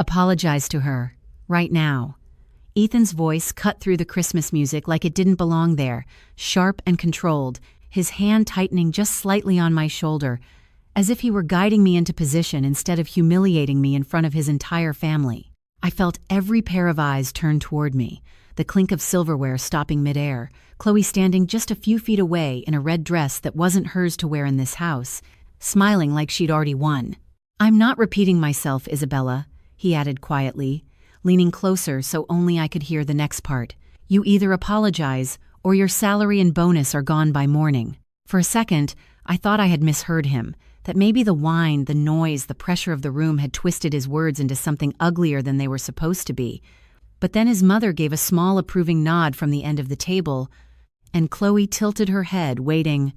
Apologize to her. Right now. Ethan's voice cut through the Christmas music like it didn't belong there, sharp and controlled, his hand tightening just slightly on my shoulder, as if he were guiding me into position instead of humiliating me in front of his entire family. I felt every pair of eyes turn toward me, the clink of silverware stopping midair, Chloe standing just a few feet away in a red dress that wasn't hers to wear in this house, smiling like she'd already won. "I'm not repeating myself, Isabella," he added quietly, leaning closer so only I could hear the next part. "You either apologize or your salary and bonus are gone by morning." For a second, I thought I had misheard him, that maybe the wine, the noise, the pressure of the room had twisted his words into something uglier than they were supposed to be. But then his mother gave a small approving nod from the end of the table, and Chloe tilted her head, waiting,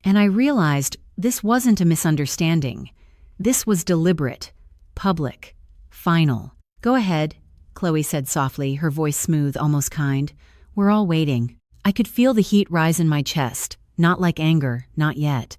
and I realized this wasn't a misunderstanding. This was deliberate, public, final. "Go ahead," Chloe said softly, her voice smooth, almost kind. "We're all waiting." I could feel the heat rise in my chest, not like anger, not yet.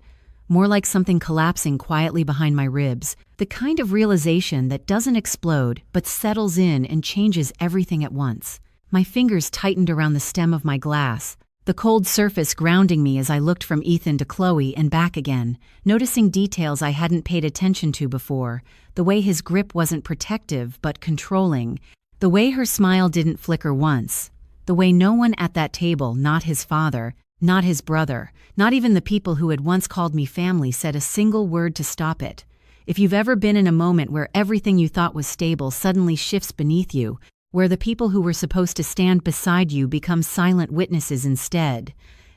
More like something collapsing quietly behind my ribs, the kind of realization that doesn't explode but settles in and changes everything at once. My fingers tightened around the stem of my glass, the cold surface grounding me as I looked from Ethan to Chloe and back again, noticing details I hadn't paid attention to before, the way his grip wasn't protective but controlling, the way her smile didn't flicker once, the way no one at that table, not his father, not his brother, not even the people who had once called me family, said a single word to stop it. If you've ever been in a moment where everything you thought was stable suddenly shifts beneath you, where the people who were supposed to stand beside you become silent witnesses instead,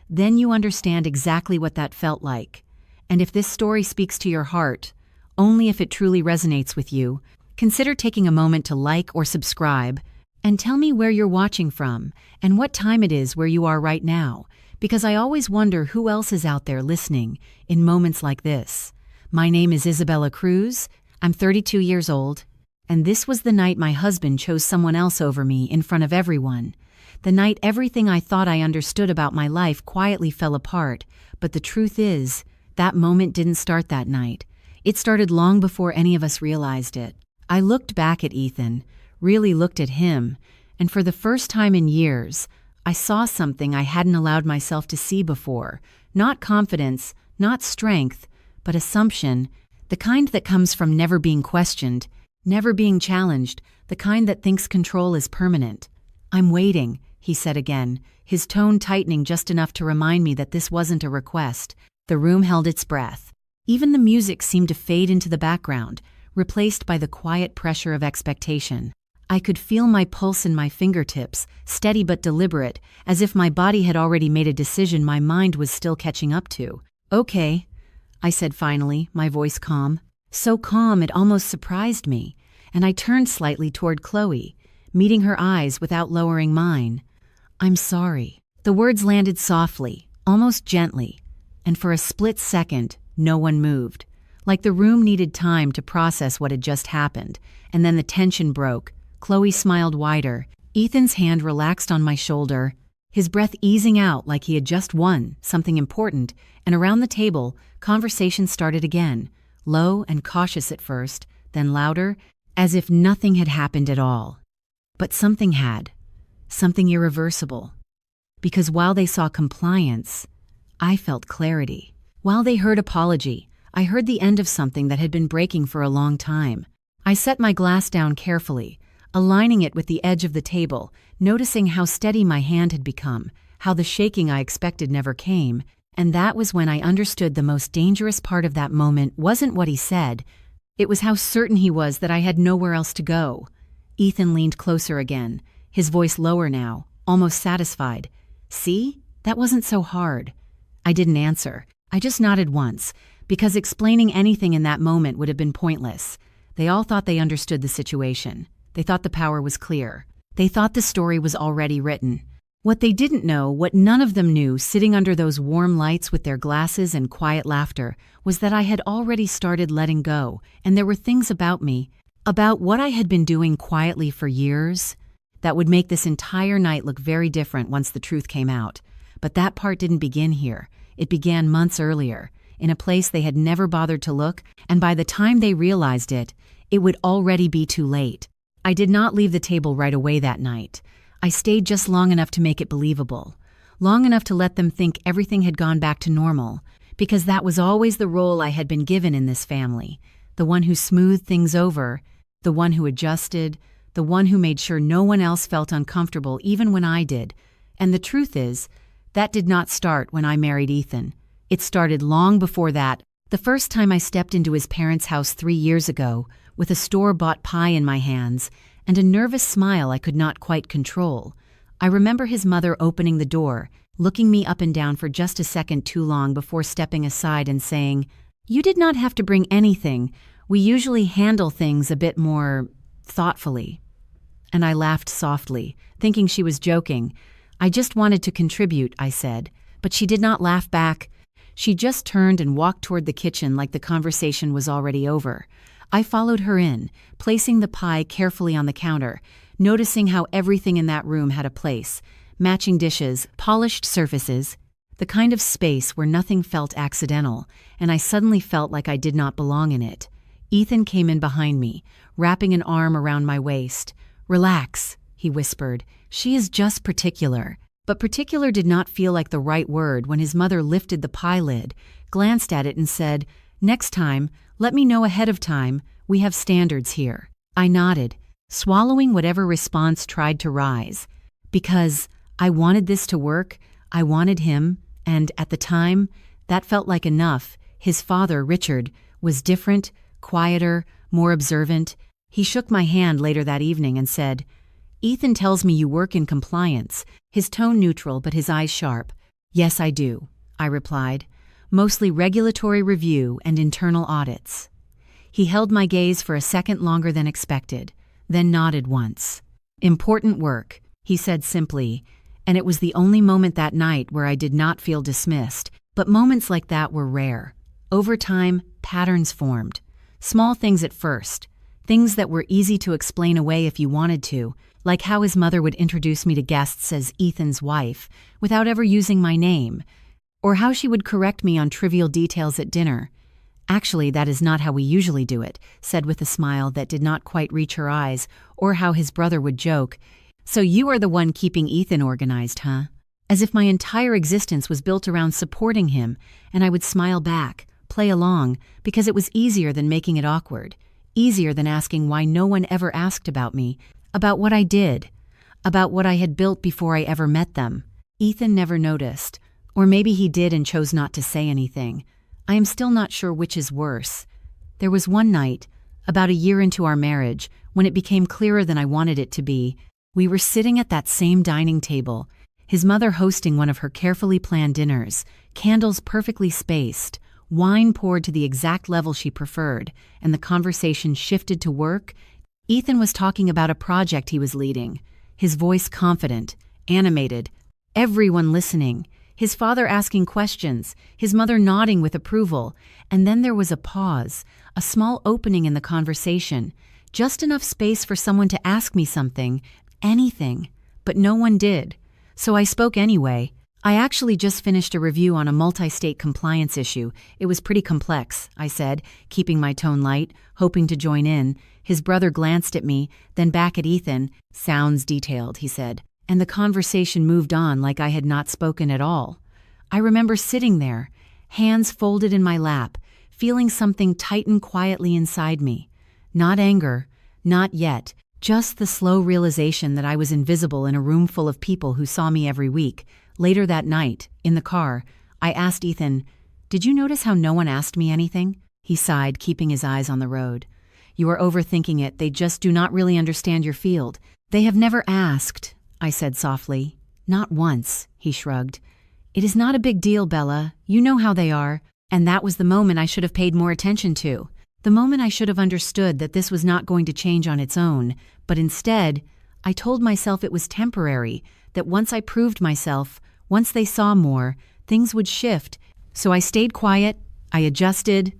then you understand exactly what that felt like. And if this story speaks to your heart, only if it truly resonates with you, consider taking a moment to like or subscribe, and tell me where you're watching from and what time it is where you are right now, because I always wonder who else is out there listening in moments like this. My name is Isabella Cruz, I'm 32 years old, and this was the night my husband chose someone else over me in front of everyone. The night everything I thought I understood about my life quietly fell apart, but the truth is, that moment didn't start that night. It started long before any of us realized it. I looked back at Ethan, really looked at him, and for the first time in years, I saw something I hadn't allowed myself to see before. Not confidence, not strength, but assumption, the kind that comes from never being questioned, never being challenged, the kind that thinks control is permanent. "I'm waiting," he said again, his tone tightening just enough to remind me that this wasn't a request. The room held its breath. Even the music seemed to fade into the background, replaced by the quiet pressure of expectation. I could feel my pulse in my fingertips, steady but deliberate, as if my body had already made a decision my mind was still catching up to. "Okay," I said finally, my voice calm. So calm it almost surprised me, and I turned slightly toward Chloe, meeting her eyes without lowering mine. "I'm sorry." The words landed softly, almost gently, and for a split second, no one moved, like the room needed time to process what had just happened, and then the tension broke. Chloe smiled wider. Ethan's hand relaxed on my shoulder, his breath easing out like he had just won something important, and around the table, conversation started again, low and cautious at first, then louder, as if nothing had happened at all. But something had, something irreversible. Because while they saw compliance, I felt clarity. While they heard apology, I heard the end of something that had been breaking for a long time. I set my glass down carefully, aligning it with the edge of the table, noticing how steady my hand had become, how the shaking I expected never came, and that was when I understood the most dangerous part of that moment wasn't what he said, it was how certain he was that I had nowhere else to go. Ethan leaned closer again, his voice lower now, almost satisfied. "See? That wasn't so hard." I didn't answer. I just nodded once, because explaining anything in that moment would have been pointless. They all thought they understood the situation. They thought the power was clear. They thought the story was already written. What they didn't know, what none of them knew, sitting under those warm lights with their glasses and quiet laughter, was that I had already started letting go, and there were things about me, about what I had been doing quietly for years, that would make this entire night look very different once the truth came out. But that part didn't begin here. It began months earlier, in a place they had never bothered to look, and by the time they realized it, it would already be too late. I did not leave the table right away that night. I stayed just long enough to make it believable, long enough to let them think everything had gone back to normal, because that was always the role I had been given in this family, the one who smoothed things over, the one who adjusted, the one who made sure no one else felt uncomfortable even when I did. And the truth is, that did not start when I married Ethan. It started long before that, the first time I stepped into his parents' house 3 years ago, with a store-bought pie in my hands and a nervous smile I could not quite control. I remember his mother opening the door, looking me up and down for just a second too long before stepping aside and saying, "You did not have to bring anything. We usually handle things a bit more thoughtfully." And I laughed softly, thinking she was joking. "I just wanted to contribute," I said, but she did not laugh back. She just turned and walked toward the kitchen like the conversation was already over. I followed her in, placing the pie carefully on the counter, noticing how everything in that room had a place: matching dishes, polished surfaces, the kind of space where nothing felt accidental, and I suddenly felt like I did not belong in it. Ethan came in behind me, wrapping an arm around my waist. "Relax," he whispered. "She is just particular." But particular did not feel like the right word when his mother lifted the pie lid, glanced at it and said, "Next time, let me know ahead of time. We have standards here." I nodded, swallowing whatever response tried to rise. Because I wanted this to work, I wanted him, and at the time, that felt like enough. His father, Richard, was different, quieter, more observant. He shook my hand later that evening and said, "Ethan tells me you work in compliance," his tone neutral but his eyes sharp. "Yes, I do," I replied. "Mostly regulatory review and internal audits." He held my gaze for a second longer than expected, then nodded once. "Important work," he said simply, and it was the only moment that night where I did not feel dismissed. But moments like that were rare. Over time, patterns formed. Small things at first, things that were easy to explain away if you wanted to, like how his mother would introduce me to guests as Ethan's wife without ever using my name, or how she would correct me on trivial details at dinner. "Actually, that is not how we usually do it," said with a smile that did not quite reach her eyes, or how his brother would joke, "So you are the one keeping Ethan organized, huh?" As if my entire existence was built around supporting him, and I would smile back, play along, because it was easier than making it awkward, easier than asking why no one ever asked about me, about what I did, about what I had built before I ever met them. Ethan never noticed, or maybe he did and chose not to say anything. I am still not sure which is worse. There was one night, about a year into our marriage, when it became clearer than I wanted it to be. We were sitting at that same dining table, his mother hosting one of her carefully planned dinners, candles perfectly spaced, wine poured to the exact level she preferred, and the conversation shifted to work. Ethan was talking about a project he was leading, his voice confident, animated, everyone listening, his father asking questions, his mother nodding with approval, and then there was a pause, a small opening in the conversation, just enough space for someone to ask me something, anything, but no one did. So I spoke anyway. "I actually just finished a review on a multi-state compliance issue. It was pretty complex," I said, keeping my tone light, hoping to join in. His brother glanced at me, then back at Ethan. "Sounds detailed," he said, and the conversation moved on like I had not spoken at all. I remember sitting there, hands folded in my lap, feeling something tighten quietly inside me. Not anger, not yet, just the slow realization that I was invisible in a room full of people who saw me every week. Later that night, in the car, I asked Ethan, "Did you notice how no one asked me anything?" He sighed, keeping his eyes on the road. "You are overthinking it. They just do not really understand your field. They have never asked," I said softly. "Not once," he shrugged. "It is not a big deal, Bella. You know how they are." And that was the moment I should have paid more attention to. The moment I should have understood that this was not going to change on its own, but instead, I told myself it was temporary, that once I proved myself, once they saw more, things would shift. So I stayed quiet, I adjusted,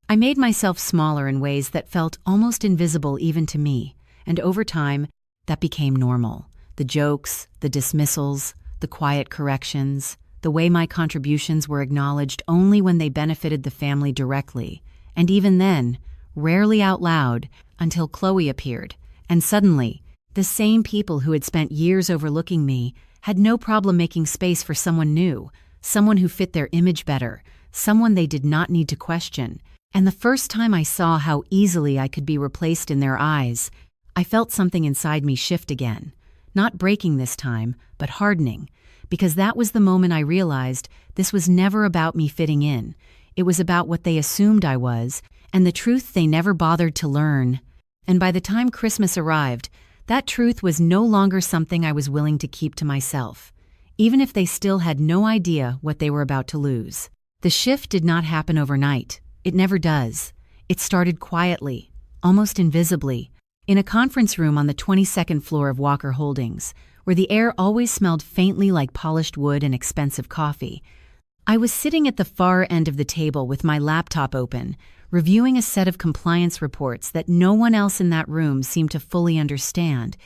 I made myself smaller in ways that felt almost invisible even to me, and over time, that became normal. The jokes, the dismissals, the quiet corrections, the way my contributions were acknowledged only when they benefited the family directly. And even then, rarely out loud, until Chloe appeared, and suddenly, the same people who had spent years overlooking me had no problem making space for someone new, someone who fit their image better, someone they did not need to question. And the first time I saw how easily I could be replaced in their eyes, I felt something inside me shift again. Not breaking this time, but hardening, because that was the moment I realized this was never about me fitting in. It was about what they assumed I was, and the truth they never bothered to learn. And by the time Christmas arrived, that truth was no longer something I was willing to keep to myself, even if they still had no idea what they were about to lose. The shift did not happen overnight. It never does. It started quietly, almost invisibly, in a conference room on the 22nd floor of Walker Holdings, where the air always smelled faintly like polished wood and expensive coffee. I was sitting at the far end of the table with my laptop open, reviewing a set of compliance reports that no one else in that room seemed to fully understand.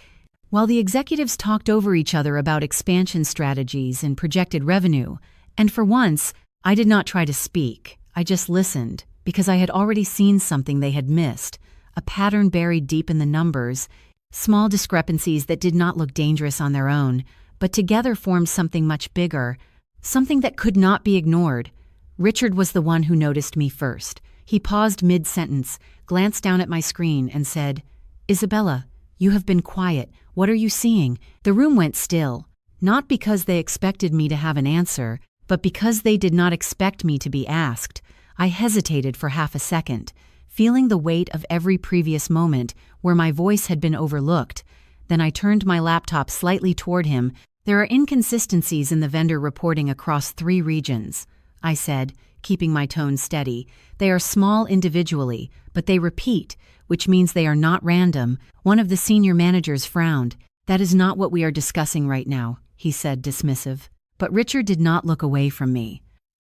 While the executives talked over each other about expansion strategies and projected revenue, and for once, I did not try to speak. I just listened, because I had already seen something they had missed, a pattern buried deep in the numbers, small discrepancies that did not look dangerous on their own, but together formed something much bigger, something that could not be ignored. Richard was the one who noticed me first. He paused mid-sentence, glanced down at my screen, and said, "Isabella, you have been quiet. What are you seeing?" The room went still, not because they expected me to have an answer, but because they did not expect me to be asked. I hesitated for half a second, feeling the weight of every previous moment where my voice had been overlooked. Then I turned my laptop slightly toward him. "There are inconsistencies in the vendor reporting across 3 regions," I said, keeping my tone steady. "They are small individually, but they repeat, which means they are not random." One of the senior managers frowned. "That is not what we are discussing right now," he said, dismissive. But Richard did not look away from me.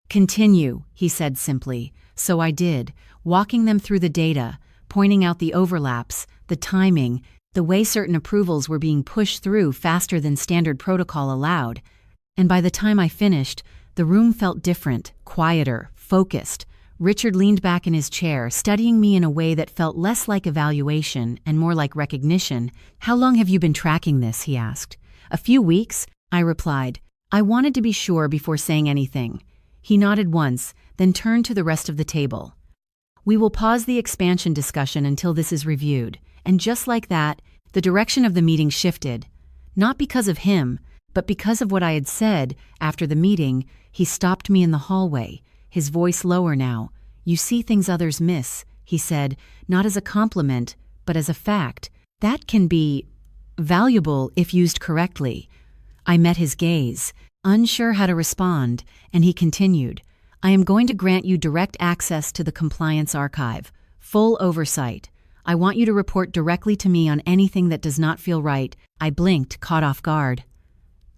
"Continue," he said simply. So I did, walking them through the data, pointing out the overlaps, the timing, the way certain approvals were being pushed through faster than standard protocol allowed. And by the time I finished, the room felt different, quieter, focused. Richard leaned back in his chair, studying me in a way that felt less like evaluation and more like recognition. "How long have you been tracking this?" he asked. "A few weeks," I replied. I wanted to be sure before saying anything. He nodded once, then turned to the rest of the table. "We will pause the expansion discussion until this is reviewed." And just like that, the direction of the meeting shifted. Not because of him, but because of what I had said. After the meeting, he stopped me in the hallway, his voice lower now. "You see things others miss," he said, not as a compliment, but as a fact. That can be valuable if used correctly. I met his gaze, unsure how to respond, and he continued, "I am going to grant you direct access to the compliance archive, full oversight. I want you to report directly to me on anything that does not feel right." I blinked, caught off guard.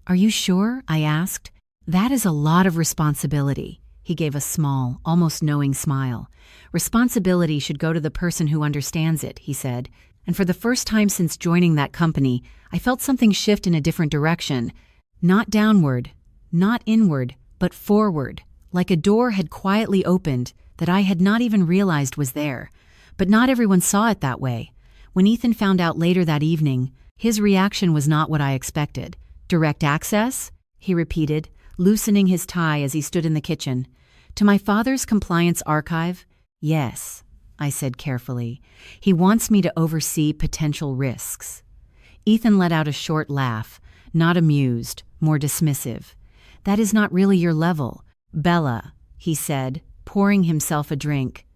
"Are you sure?" I asked. "That is a lot of responsibility." He gave a small, almost knowing smile. "Responsibility should go to the person who understands it," he said. And for the first time since joining that company, I felt something shift in a different direction. Not downward, not inward, but forward, like a door had quietly opened that I had not even realized was there. But not everyone saw it that way. When Ethan found out later that evening, his reaction was not what I expected. "Direct access?" he repeated, loosening his tie as he stood in the kitchen. "To my father's compliance archive? Yes," I said carefully. "He wants me to oversee potential risks." Ethan let out a short laugh, not amused, more dismissive. "That is not really your level, Bella," he said, pouring himself a drink.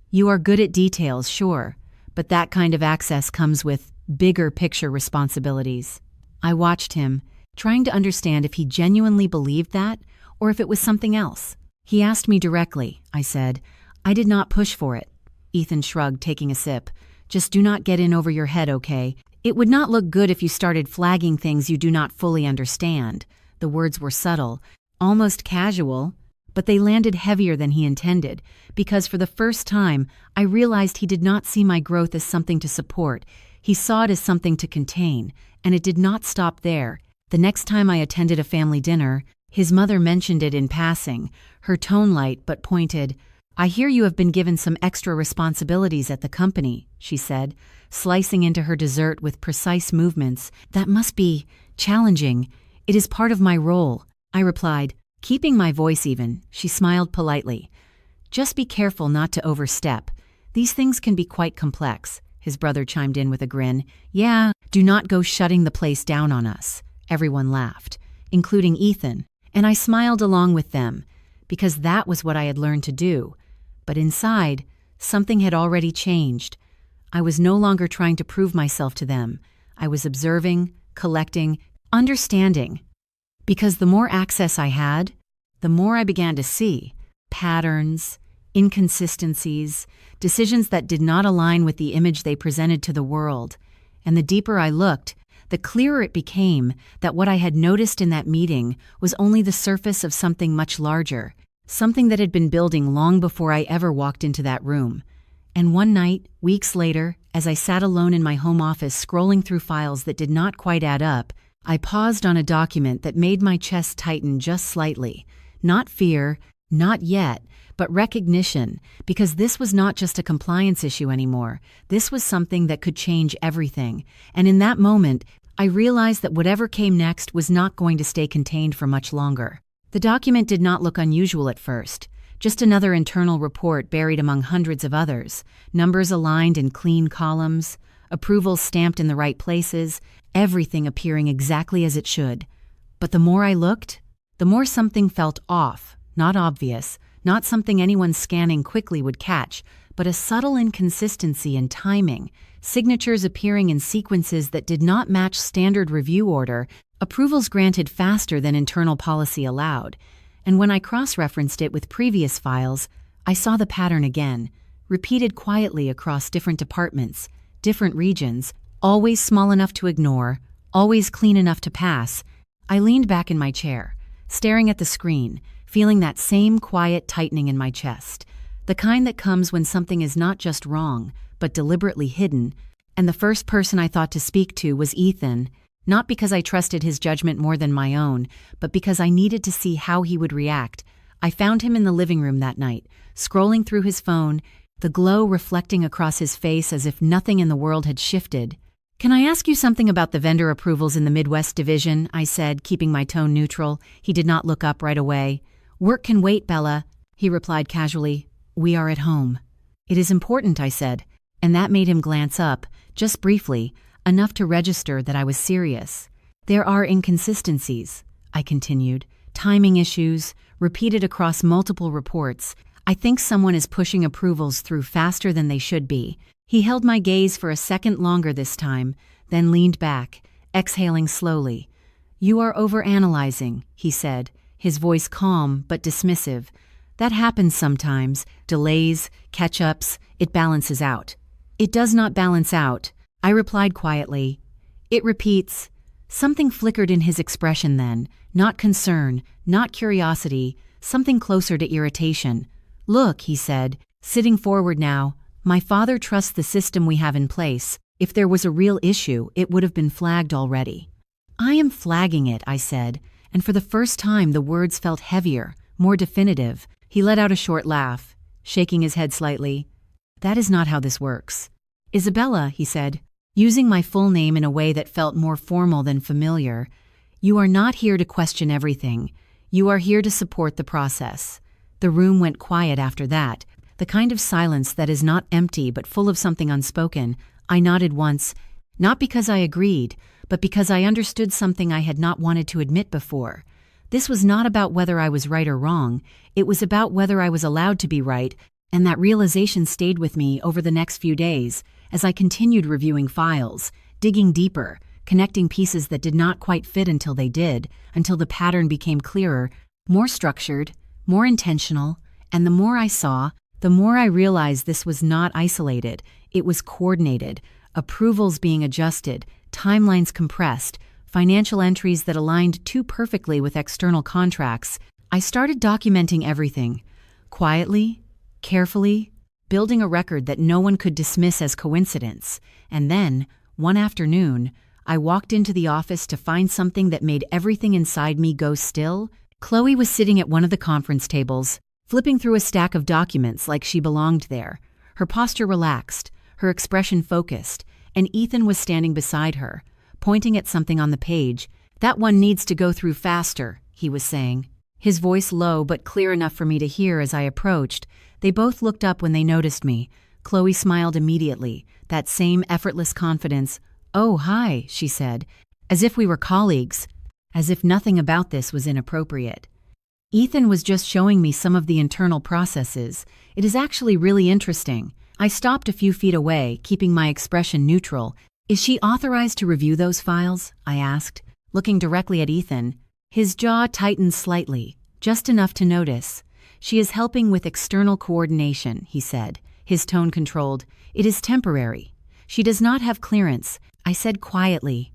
"You are good at details, sure, but that kind of access comes with bigger picture responsibilities." I watched him, trying to understand if he genuinely believed that or if it was something else. "He asked me directly," I said. "I did not push for it." Ethan shrugged, taking a sip. "Just do not get in over your head, okay? It would not look good if you started flagging things you do not fully understand." The words were subtle, almost casual, but they landed heavier than he intended, because for the first time, I realized he did not see my growth as something to support. He saw it as something to contain, and it did not stop there. The next time I attended a family dinner, his mother mentioned it in passing, her tone light but pointed. "I hear you have been given some extra responsibilities at the company," she said, slicing into her dessert with precise movements. "That must be challenging. It is part of my role," I replied, keeping my voice even. She smiled politely. "Just be careful not to overstep. These things can be quite complex," his brother chimed in with a grin. "Yeah, do not go shutting the place down on us." Everyone laughed, including Ethan, and I smiled along with them, because that was what I had learned to do. But inside, something had already changed. I was no longer trying to prove myself to them. I was observing, collecting, understanding. Because the more access I had, the more I began to see patterns, inconsistencies, decisions that did not align with the image they presented to the world. And the deeper I looked, the clearer it became that what I had noticed in that meeting was only the surface of something much larger, something that had been building long before I ever walked into that room. And one night, weeks later, as I sat alone in my home office scrolling through files that did not quite add up, I paused on a document that made my chest tighten just slightly. Not fear, not yet, but recognition, because this was not just a compliance issue anymore. This was something that could change everything. And in that moment, I realized that whatever came next was not going to stay contained for much longer. The document did not look unusual at first. Just another internal report buried among hundreds of others, numbers aligned in clean columns, approvals stamped in the right places, everything appearing exactly as it should. But the more I looked, the more something felt off, not obvious, not something anyone scanning quickly would catch, but a subtle inconsistency in timing, signatures appearing in sequences that did not match standard review order, approvals granted faster than internal policy allowed. And when I cross-referenced it with previous files, I saw the pattern again, repeated quietly across different departments, different regions, always small enough to ignore, always clean enough to pass. I leaned back in my chair, staring at the screen, feeling that same quiet tightening in my chest, the kind that comes when something is not just wrong, but deliberately hidden. And the first person I thought to speak to was Ethan, not because I trusted his judgment more than my own, but because I needed to see how he would react. I found him in the living room that night, scrolling through his phone, the glow reflecting across his face as if nothing in the world had shifted. "Can I ask you something about the vendor approvals in the Midwest division?" I said, keeping my tone neutral. He did not look up right away. "Work can wait, Bella," he replied casually. "We are at home." "It is important," I said, and that made him glance up, just briefly, enough to register that I was serious. "There are inconsistencies," I continued, "timing issues, repeated across multiple reports. I think someone is pushing approvals through faster than they should be." He held my gaze for a second longer this time, then leaned back, exhaling slowly. "You are overanalyzing," he said, his voice calm but dismissive. "That happens sometimes. Delays, catch-ups, it balances out." "It does not balance out," I replied quietly. "It repeats." Something flickered in his expression then, not concern, not curiosity, something closer to irritation. "Look," he said, sitting forward now, "my father trusts the system we have in place. If there was a real issue, it would have been flagged already." "I am flagging it," I said, and for the first time the words felt heavier, more definitive. He let out a short laugh, shaking his head slightly. "That is not how this works." "Isabella," he said, using my full name in a way that felt more formal than familiar, "you are not here to question everything. You are here to support the process." The room went quiet after that, the kind of silence that is not empty but full of something unspoken. I nodded once, not because I agreed, but because I understood something I had not wanted to admit before. This was not about whether I was right or wrong, it was about whether I was allowed to be right, and that realization stayed with me over the next few days as I continued reviewing files, digging deeper, connecting pieces that did not quite fit until they did, until the pattern became clearer, more structured, more intentional, and the more I saw, the more I realized this was not isolated, it was coordinated, approvals being adjusted, timelines compressed, financial entries that aligned too perfectly with external contracts. I started documenting everything, quietly, carefully, building a record that no one could dismiss as coincidence. And then, one afternoon, I walked into the office to find something that made everything inside me go still. Chloe was sitting at one of the conference tables, flipping through a stack of documents like she belonged there. Her posture relaxed, her expression focused, and Ethan was standing beside her, pointing at something on the page. "That one needs to go through faster," he was saying. His voice low but clear enough for me to hear as I approached. They both looked up when they noticed me. Chloe smiled immediately, that same effortless confidence. "Oh, hi," she said, as if we were colleagues, as if nothing about this was inappropriate. Ethan was just showing me some of the internal processes. It is actually really interesting. I stopped a few feet away, keeping my expression neutral. "Is she authorized to review those files?" I asked, looking directly at Ethan. His jaw tightened slightly, just enough to notice. "She is helping with external coordination," he said, his tone controlled. "It is temporary. She does not have clearance," I said quietly.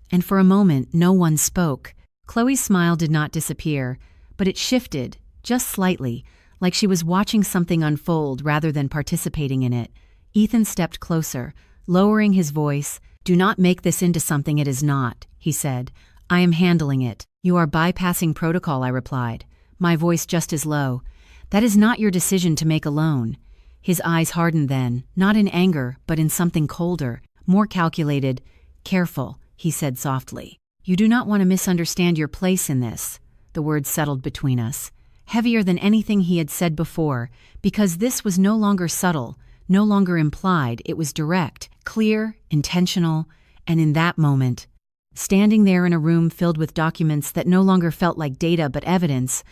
And for a moment, no one spoke. Chloe's smile did not disappear, but it shifted, just slightly, like she was watching something unfold rather than participating in it. Ethan stepped closer, lowering his voice. "Do not make this into something it is not," he said. "I am handling it." "You are bypassing protocol," I replied, my voice just as low. "That is not your decision to make alone." His eyes hardened then, not in anger, but in something colder, more calculated. "Careful," he said softly. "You do not want to misunderstand your place in this." The words settled between us, heavier than anything he had said before, because this was no longer subtle, no longer implied. It was direct, clear, intentional, and in that moment, standing there in a room filled with documents that no longer felt like data but evidence,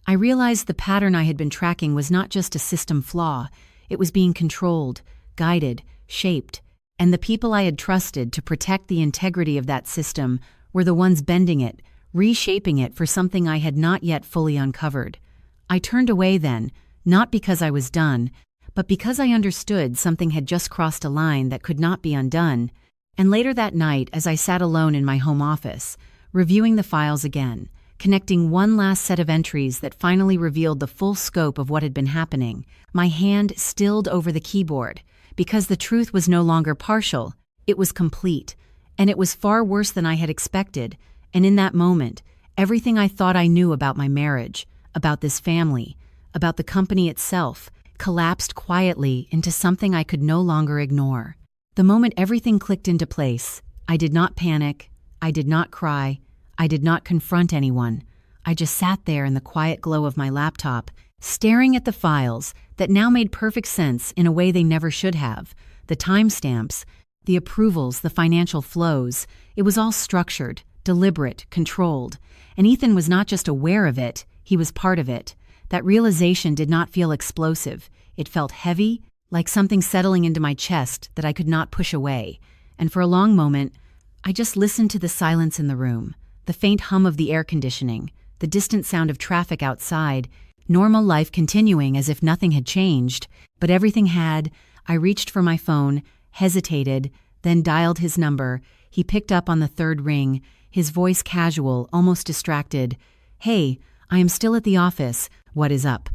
I realized the pattern I had been tracking was not just a system flaw. It was being controlled, guided, shaped, and the people I had trusted to protect the integrity of that system were the ones bending it, reshaping it for something I had not yet fully uncovered. I turned away then, not because I was done, but because I understood something had just crossed a line that could not be undone. And later that night, as I sat alone in my home office, reviewing the files again, connecting one last set of entries that finally revealed the full scope of what had been happening, my hand stilled over the keyboard, because the truth was no longer partial, it was complete, and it was far worse than I had expected. And in that moment, everything I thought I knew about my marriage, about this family, about the company itself, collapsed quietly into something I could no longer ignore. The moment everything clicked into place, I did not panic, I did not cry, I did not confront anyone. I just sat there in the quiet glow of my laptop, staring at the files that now made perfect sense in a way they never should have. The timestamps, the approvals, the financial flows, it was all structured, deliberate, controlled. And Ethan was not just aware of it, he was part of it. That realization did not feel explosive. It felt heavy, like something settling into my chest that I could not push away. And for a long moment, I just listened to the silence in the room, the faint hum of the air conditioning, the distant sound of traffic outside, normal life continuing as if nothing had changed. But everything had. I reached for my phone, hesitated, then dialed his number. He picked up on the third ring, his voice casual, almost distracted. "Hey, I am still at the office. What is up?"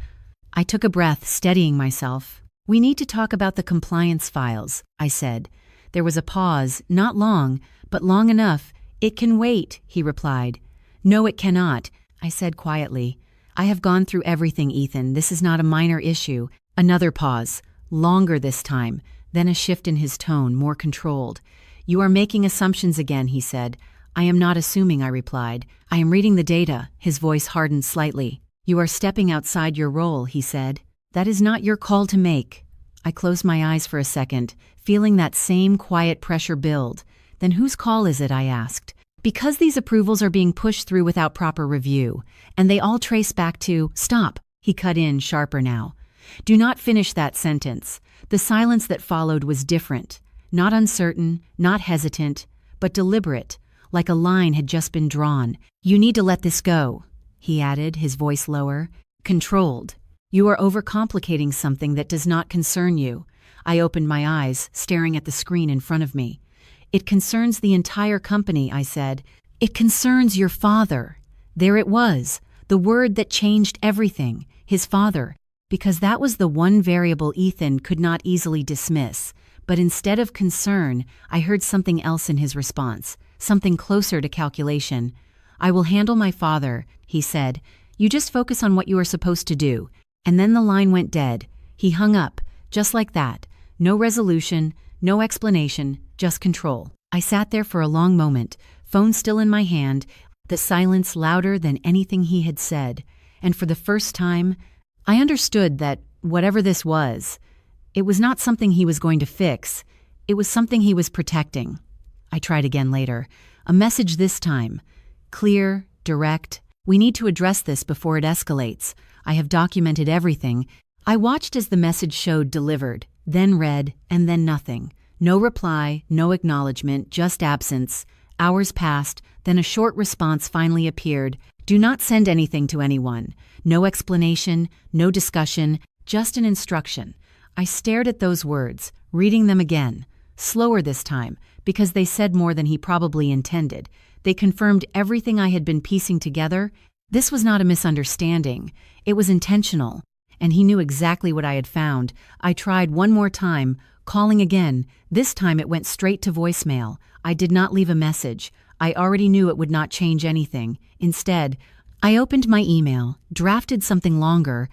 I took a breath, steadying myself. "We need to talk about the compliance files," I said. There was a pause, not long, but long enough. "It can wait," he replied. "No, it cannot," I said quietly. "I have gone through everything, Ethan. This is not a minor issue." Another pause, longer this time, then a shift in his tone, more controlled. "You are making assumptions again," he said. "I am not assuming," I replied. "I am reading the data." His voice hardened slightly. "You are stepping outside your role," he said. "That is not your call to make." I closed my eyes for a second, feeling that same quiet pressure build. "Then whose call is it?" I asked. "Because these approvals are being pushed through without proper review, and they all trace back to—" "Stop," he cut in, sharper now. "Do not finish that sentence." The silence that followed was different, not uncertain, not hesitant, but deliberate, like a line had just been drawn. "You need to let this go," he added, his voice lower. "Controlled. You are overcomplicating something that does not concern you." I opened my eyes, staring at the screen in front of me. "It concerns the entire company," I said. "It concerns your father." There it was, the word that changed everything, his father, because that was the one variable Ethan could not easily dismiss. But instead of concern, I heard something else in his response, something closer to calculation. "I will handle my father," he said. "You just focus on what you are supposed to do." And then the line went dead. He hung up, just like that. No resolution, no explanation, just control. I sat there for a long moment, phone still in my hand, the silence louder than anything he had said. And for the first time, I understood that whatever this was, it was not something he was going to fix. It was something he was protecting. I tried again later. A message this time. Clear, direct. We need to address this before it escalates. I have documented everything. I watched as the message showed delivered, then read, and then nothing. No reply, no acknowledgement, just absence. Hours passed, then a short response finally appeared. Do not send anything to anyone. No explanation, no discussion, just an instruction. I stared at those words, reading them again. Slower this time, because they said more than he probably intended. They confirmed everything I had been piecing together. This was not a misunderstanding. It was intentional. And he knew exactly what I had found. I tried one more time, calling again. This time it went straight to voicemail. I did not leave a message. I already knew it would not change anything. Instead, I opened my email, drafted something longer,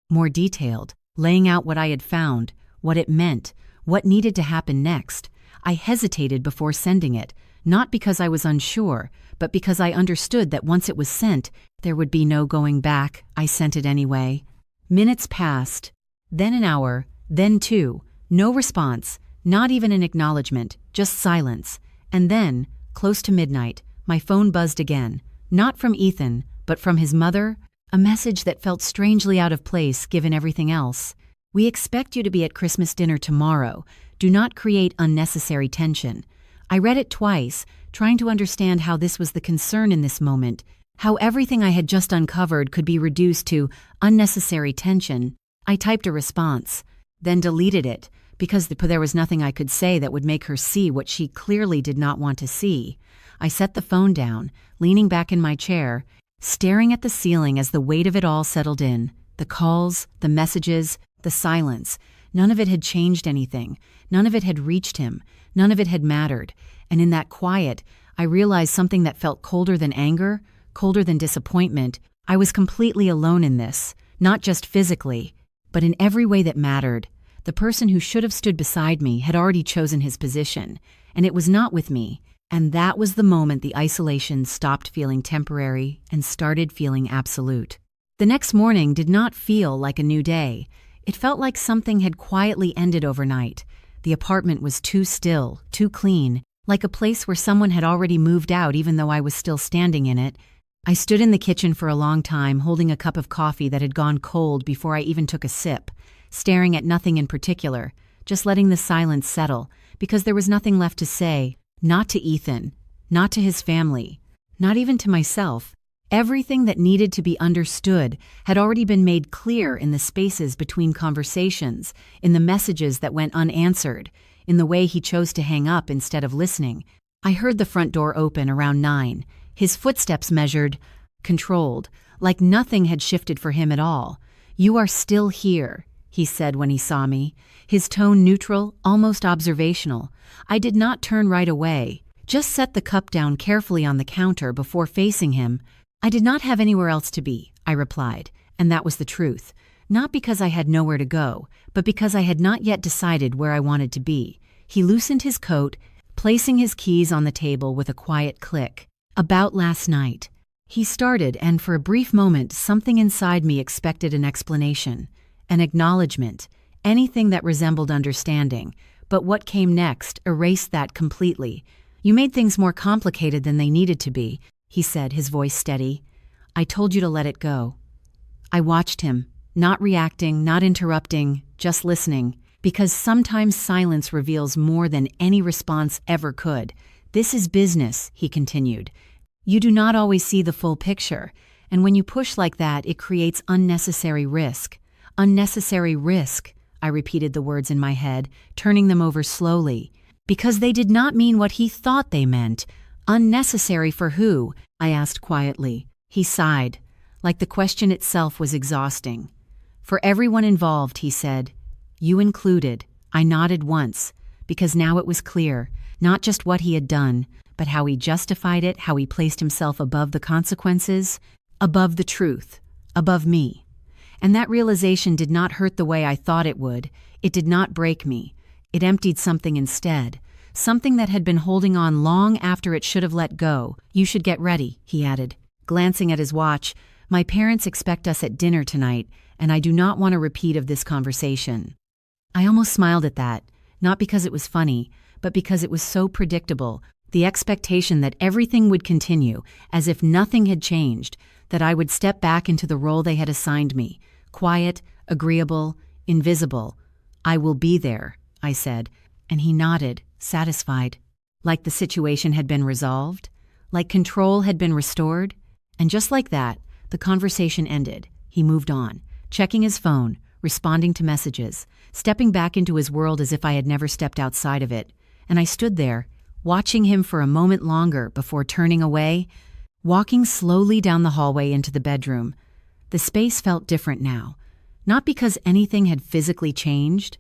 more detailed, laying out what I had found, what it meant, what needed to happen next. I hesitated before sending it, not because I was unsure, but because I understood that once it was sent, there would be no going back. I sent it anyway. Minutes passed, then an hour, then two. No response, not even an acknowledgement, just silence. And then, close to midnight, my phone buzzed again. Not from Ethan, but from his mother. A message that felt strangely out of place given everything else. We expect you to be at Christmas dinner tomorrow. Do not create unnecessary tension. I read it twice, trying to understand how this was the concern in this moment, how everything I had just uncovered could be reduced to unnecessary tension. I typed a response, then deleted it, because there was nothing I could say that would make her see what she clearly did not want to see. I set the phone down, leaning back in my chair, staring at the ceiling as the weight of it all settled in. The calls, the messages, the silence. None of it had changed anything. None of it had reached him. None of it had mattered. And in that quiet, I realized something that felt colder than anger, colder than disappointment. I was completely alone in this, not just physically, but in every way that mattered. The person who should have stood beside me had already chosen his position, and it was not with me. And that was the moment the isolation stopped feeling temporary and started feeling absolute. The next morning did not feel like a new day. It felt like something had quietly ended overnight. The apartment was too still, too clean, like a place where someone had already moved out even though I was still standing in it. I stood in the kitchen for a long time, holding a cup of coffee that had gone cold before I even took a sip, staring at nothing in particular, just letting the silence settle, because there was nothing left to say, not to Ethan, not to his family, not even to myself. Everything that needed to be understood had already been made clear in the spaces between conversations, in the messages that went unanswered, in the way he chose to hang up instead of listening. I heard the front door open around 9. His footsteps measured, controlled, like nothing had shifted for him at all. "You are still here," he said when he saw me, his tone neutral, almost observational. I did not turn right away, just set the cup down carefully on the counter before facing him. "I did not have anywhere else to be," I replied, and that was the truth. Not because I had nowhere to go, but because I had not yet decided where I wanted to be. He loosened his coat, placing his keys on the table with a quiet click. "About last night." He started, and for a brief moment, something inside me expected an explanation, an acknowledgement, anything that resembled understanding. But what came next erased that completely. "You made things more complicated than they needed to be," he said, his voice steady. "I told you to let it go." I watched him, not reacting, not interrupting, just listening, because sometimes silence reveals more than any response ever could. "This is business," he continued. "You do not always see the full picture, and when you push like that, it creates unnecessary risk." Unnecessary risk, I repeated the words in my head, turning them over slowly, because they did not mean what he thought they meant. "Unnecessary for who?" I asked quietly. He sighed, like the question itself was exhausting. "For everyone involved," he said. "You included." I nodded once, because now it was clear, not just what he had done, but how he justified it, how he placed himself above the consequences, above the truth, above me. And that realization did not hurt the way I thought it would. It did not break me. It emptied something instead. Something that had been holding on long after it should have let go. "You should get ready," he added, glancing at his watch. "My parents expect us at dinner tonight, and I do not want a repeat of this conversation." I almost smiled at that, not because it was funny, but because it was so predictable. The expectation that everything would continue, as if nothing had changed, that I would step back into the role they had assigned me. Quiet, agreeable, invisible. "I will be there," I said, and he nodded, satisfied. Like the situation had been resolved, like control had been restored. And just like that, the conversation ended. He moved on, checking his phone, responding to messages, stepping back into his world as if I had never stepped outside of it. And I stood there, watching him for a moment longer before turning away, walking slowly down the hallway into the bedroom. The space felt different now, not because anything had physically changed,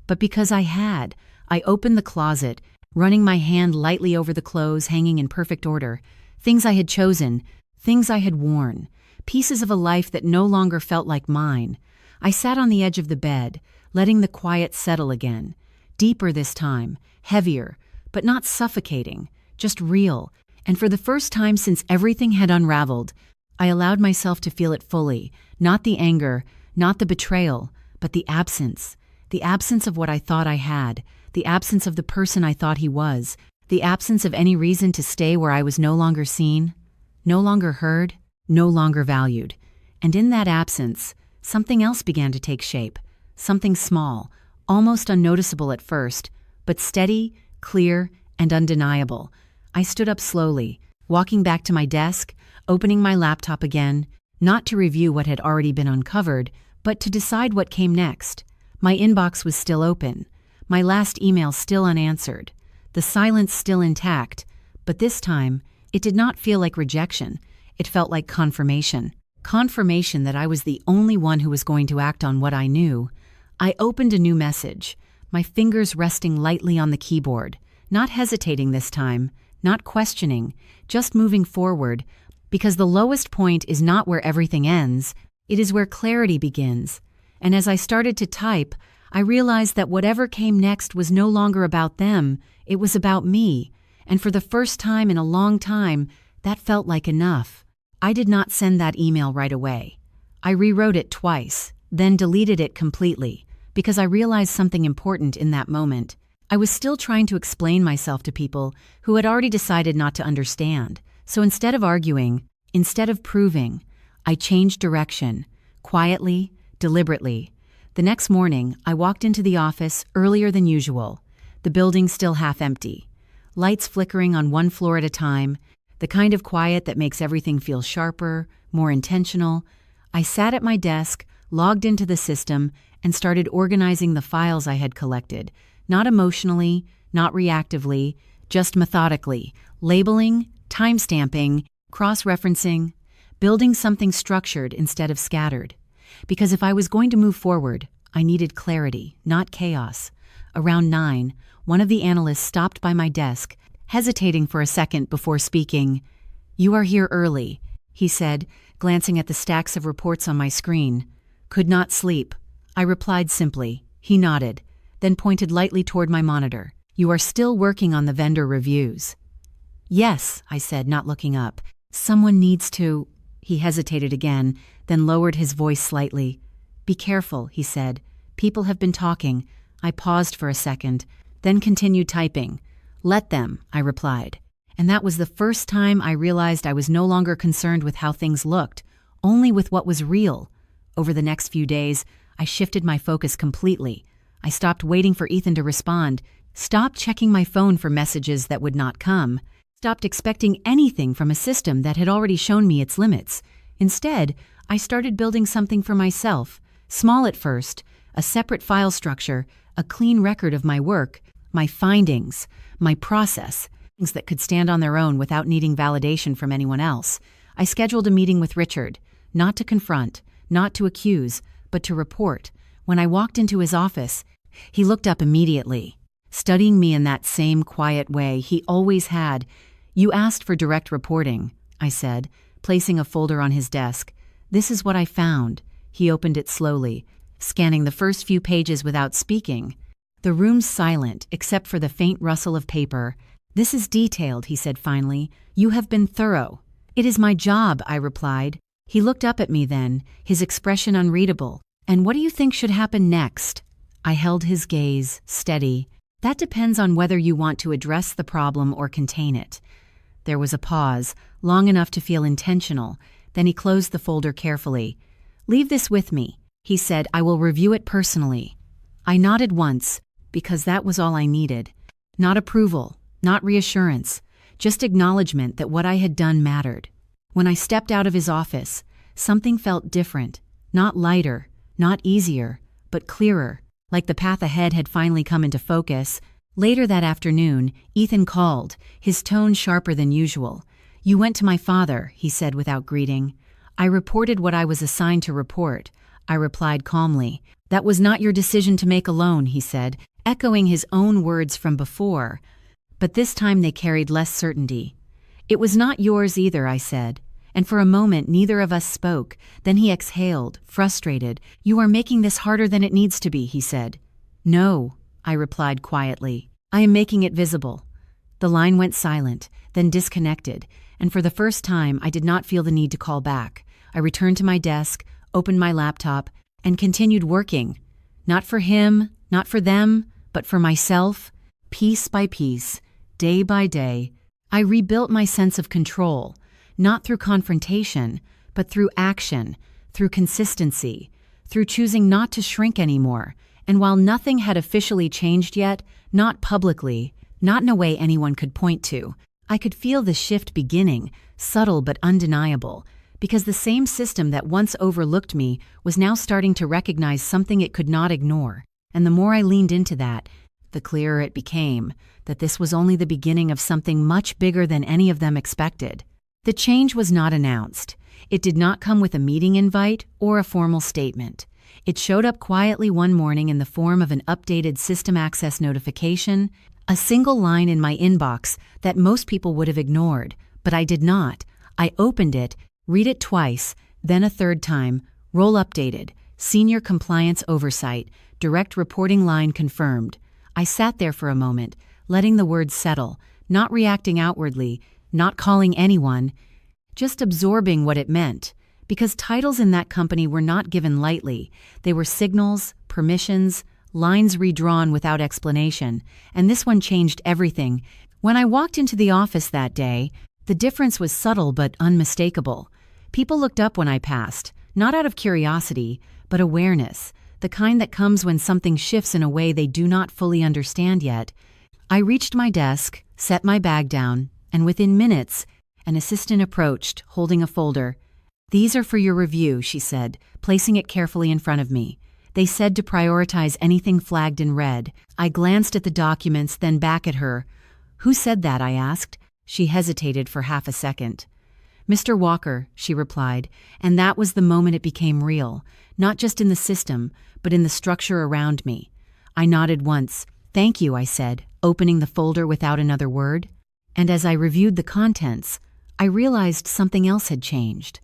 but because I had. I opened the closet, running my hand lightly over the clothes hanging in perfect order, things I had chosen, things I had worn, pieces of a life that no longer felt like mine. I sat on the edge of the bed, letting the quiet settle again, deeper this time, heavier, but not suffocating, just real. And for the first time since everything had unraveled, I allowed myself to feel it fully, not the anger, not the betrayal, but the absence of what I thought I had, the absence of the person I thought he was, the absence of any reason to stay where I was no longer seen, no longer heard, no longer valued. And in that absence, something else began to take shape, something small, almost unnoticeable at first, but steady, clear, and undeniable. I stood up slowly, walking back to my desk, opening my laptop again, not to review what had already been uncovered, but to decide what came next. My inbox was still open, my last email still unanswered, the silence still intact, but this time, it did not feel like rejection. It felt like confirmation. Confirmation that I was the only one who was going to act on what I knew. I opened a new message, my fingers resting lightly on the keyboard, not hesitating this time, not questioning, just moving forward, because the lowest point is not where everything ends, it is where clarity begins. And as I started to type, I realized that whatever came next was no longer about them, it was about me. And for the first time in a long time, that felt like enough. I did not send that email right away. I rewrote it twice, then deleted it completely, because I realized something important in that moment. I was still trying to explain myself to people who had already decided not to understand. So instead of arguing, instead of proving, I changed direction, quietly, deliberately. The next morning, I walked into the office earlier than usual, the building still half empty, lights flickering on one floor at a time, the kind of quiet that makes everything feel sharper, more intentional. I sat at my desk, logged into the system, and started organizing the files I had collected, not emotionally, not reactively, just methodically, labeling, timestamping, cross-referencing, building something structured instead of scattered. Because if I was going to move forward, I needed clarity, not chaos. Around 9, one of the analysts stopped by my desk, hesitating for a second before speaking. "You are here early," he said, glancing at the stacks of reports on my screen. "Could not sleep." I replied simply. He nodded, then pointed lightly toward my monitor. "You are still working on the vendor reviews." "Yes," I said, not looking up. "Someone needs to—" He hesitated again, then lowered his voice slightly. "Be careful," he said. "People have been talking." I paused for a second, then continued typing. "Let them," I replied. And that was the first time I realized I was no longer concerned with how things looked, only with what was real. Over the next few days, I shifted my focus completely. I stopped waiting for Ethan to respond, stopped checking my phone for messages that would not come, stopped expecting anything from a system that had already shown me its limits. Instead, I started building something for myself, small at first, a separate file structure, a clean record of my work, my findings, my process, things that could stand on their own without needing validation from anyone else. I scheduled a meeting with Richard, not to confront, not to accuse, but to report. When I walked into his office, he looked up immediately, studying me in that same quiet way he always had. "You asked for direct reporting," I said, placing a folder on his desk. "This is what I found." He opened it slowly, scanning the first few pages without speaking. The room's silent, except for the faint rustle of paper. "This is detailed," he said finally. "You have been thorough." "It is my job," I replied. He looked up at me then, his expression unreadable. "And what do you think should happen next?" I held his gaze, steady. "That depends on whether you want to address the problem or contain it." There was a pause, long enough to feel intentional. Then he closed the folder carefully. "Leave this with me," he said. "I will review it personally." I nodded once, because that was all I needed. Not approval, not reassurance, just acknowledgement that what I had done mattered. When I stepped out of his office, something felt different, not lighter, not easier, but clearer, like the path ahead had finally come into focus. Later that afternoon, Ethan called, his tone sharper than usual. "You went to my father," he said without greeting. "I reported what I was assigned to report," I replied calmly. "That was not your decision to make alone," he said, echoing his own words from before. But this time they carried less certainty. "It was not yours either," I said. And for a moment neither of us spoke. Then he exhaled, frustrated. "You are making this harder than it needs to be," he said. "No," I replied quietly. "I am making it visible." The line went silent, then disconnected, and for the first time I did not feel the need to call back. I returned to my desk, opened my laptop, and continued working. Not for him, not for them, but for myself. Piece by piece, day by day, I rebuilt my sense of control, not through confrontation, but through action, through consistency, through choosing not to shrink anymore. And while nothing had officially changed yet, not publicly, not in a way anyone could point to, I could feel the shift beginning, subtle but undeniable, because the same system that once overlooked me was now starting to recognize something it could not ignore. And the more I leaned into that, the clearer it became that this was only the beginning of something much bigger than any of them expected. The change was not announced. It did not come with a meeting invite or a formal statement. It showed up quietly one morning in the form of an updated system access notification, a single line in my inbox that most people would have ignored, but I did not. I opened it, read it twice, then a third time. Role updated, senior compliance oversight, direct reporting line confirmed. I sat there for a moment, letting the words settle, not reacting outwardly, not calling anyone, just absorbing what it meant. Because titles in that company were not given lightly. They were signals, permissions, lines redrawn without explanation, and this one changed everything. When I walked into the office that day, the difference was subtle but unmistakable. People looked up when I passed, not out of curiosity, but awareness, the kind that comes when something shifts in a way they do not fully understand yet. I reached my desk, set my bag down, and within minutes, an assistant approached, holding a folder. "These are for your review," she said, placing it carefully in front of me. They said to prioritize anything flagged in red. I glanced at the documents, then back at her. "Who said that?" I asked. She hesitated for half a second. "Mr. Walker," she replied, and that was the moment it became real, not just in the system, but in the structure around me. I nodded once. "Thank you," I said, opening the folder without another word. And as I reviewed the contents, I realized something else had changed.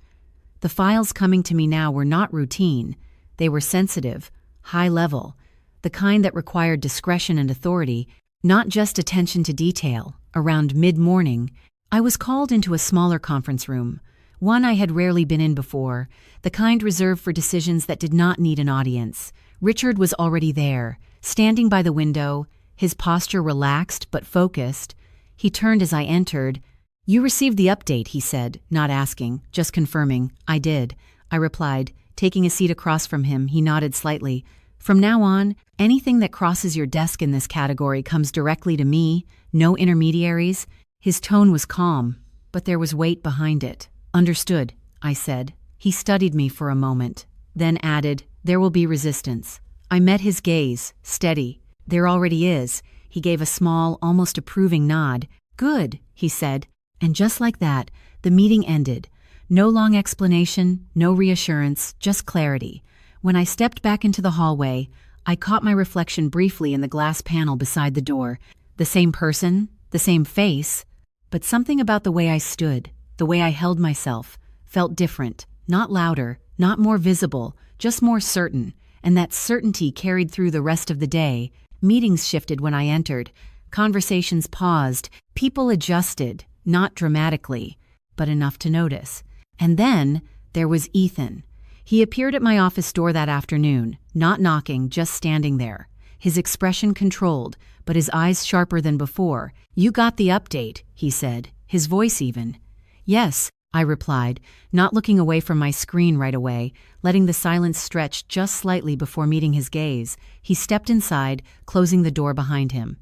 The files coming to me now were not routine. They were sensitive, high level, the kind that required discretion and authority, not just attention to detail. Around mid-morning, I was called into a smaller conference room, one I had rarely been in before, the kind reserved for decisions that did not need an audience. Richard was already there, standing by the window, his posture relaxed but focused. He turned as I entered. "You received the update," he said, not asking, just confirming. "I did," I replied, taking a seat across from him. He nodded slightly. "From now on, anything that crosses your desk in this category comes directly to me, no intermediaries." His tone was calm, but there was weight behind it. "Understood," I said. He studied me for a moment, then added, "There will be resistance." I met his gaze, steady. "There already is." He gave a small, almost approving nod. "Good," he said. And just like that, the meeting ended. No long explanation, no reassurance, just clarity. When I stepped back into the hallway, I caught my reflection briefly in the glass panel beside the door. The same person, the same face, but something about the way I stood, the way I held myself, felt different, Not louder, not more visible, just more certain, and that certainty carried through the rest of the day. Meetings shifted when I entered. Conversations paused. People adjusted, not dramatically, but enough to notice. And then there was Ethan. He appeared at my office door that afternoon, not knocking, just standing there. His expression controlled, but his eyes sharper than before. "You got the update," he said, his voice even. "Yes," I replied, not looking away from my screen right away, letting the silence stretch just slightly before meeting his gaze. He stepped inside, closing the door behind him.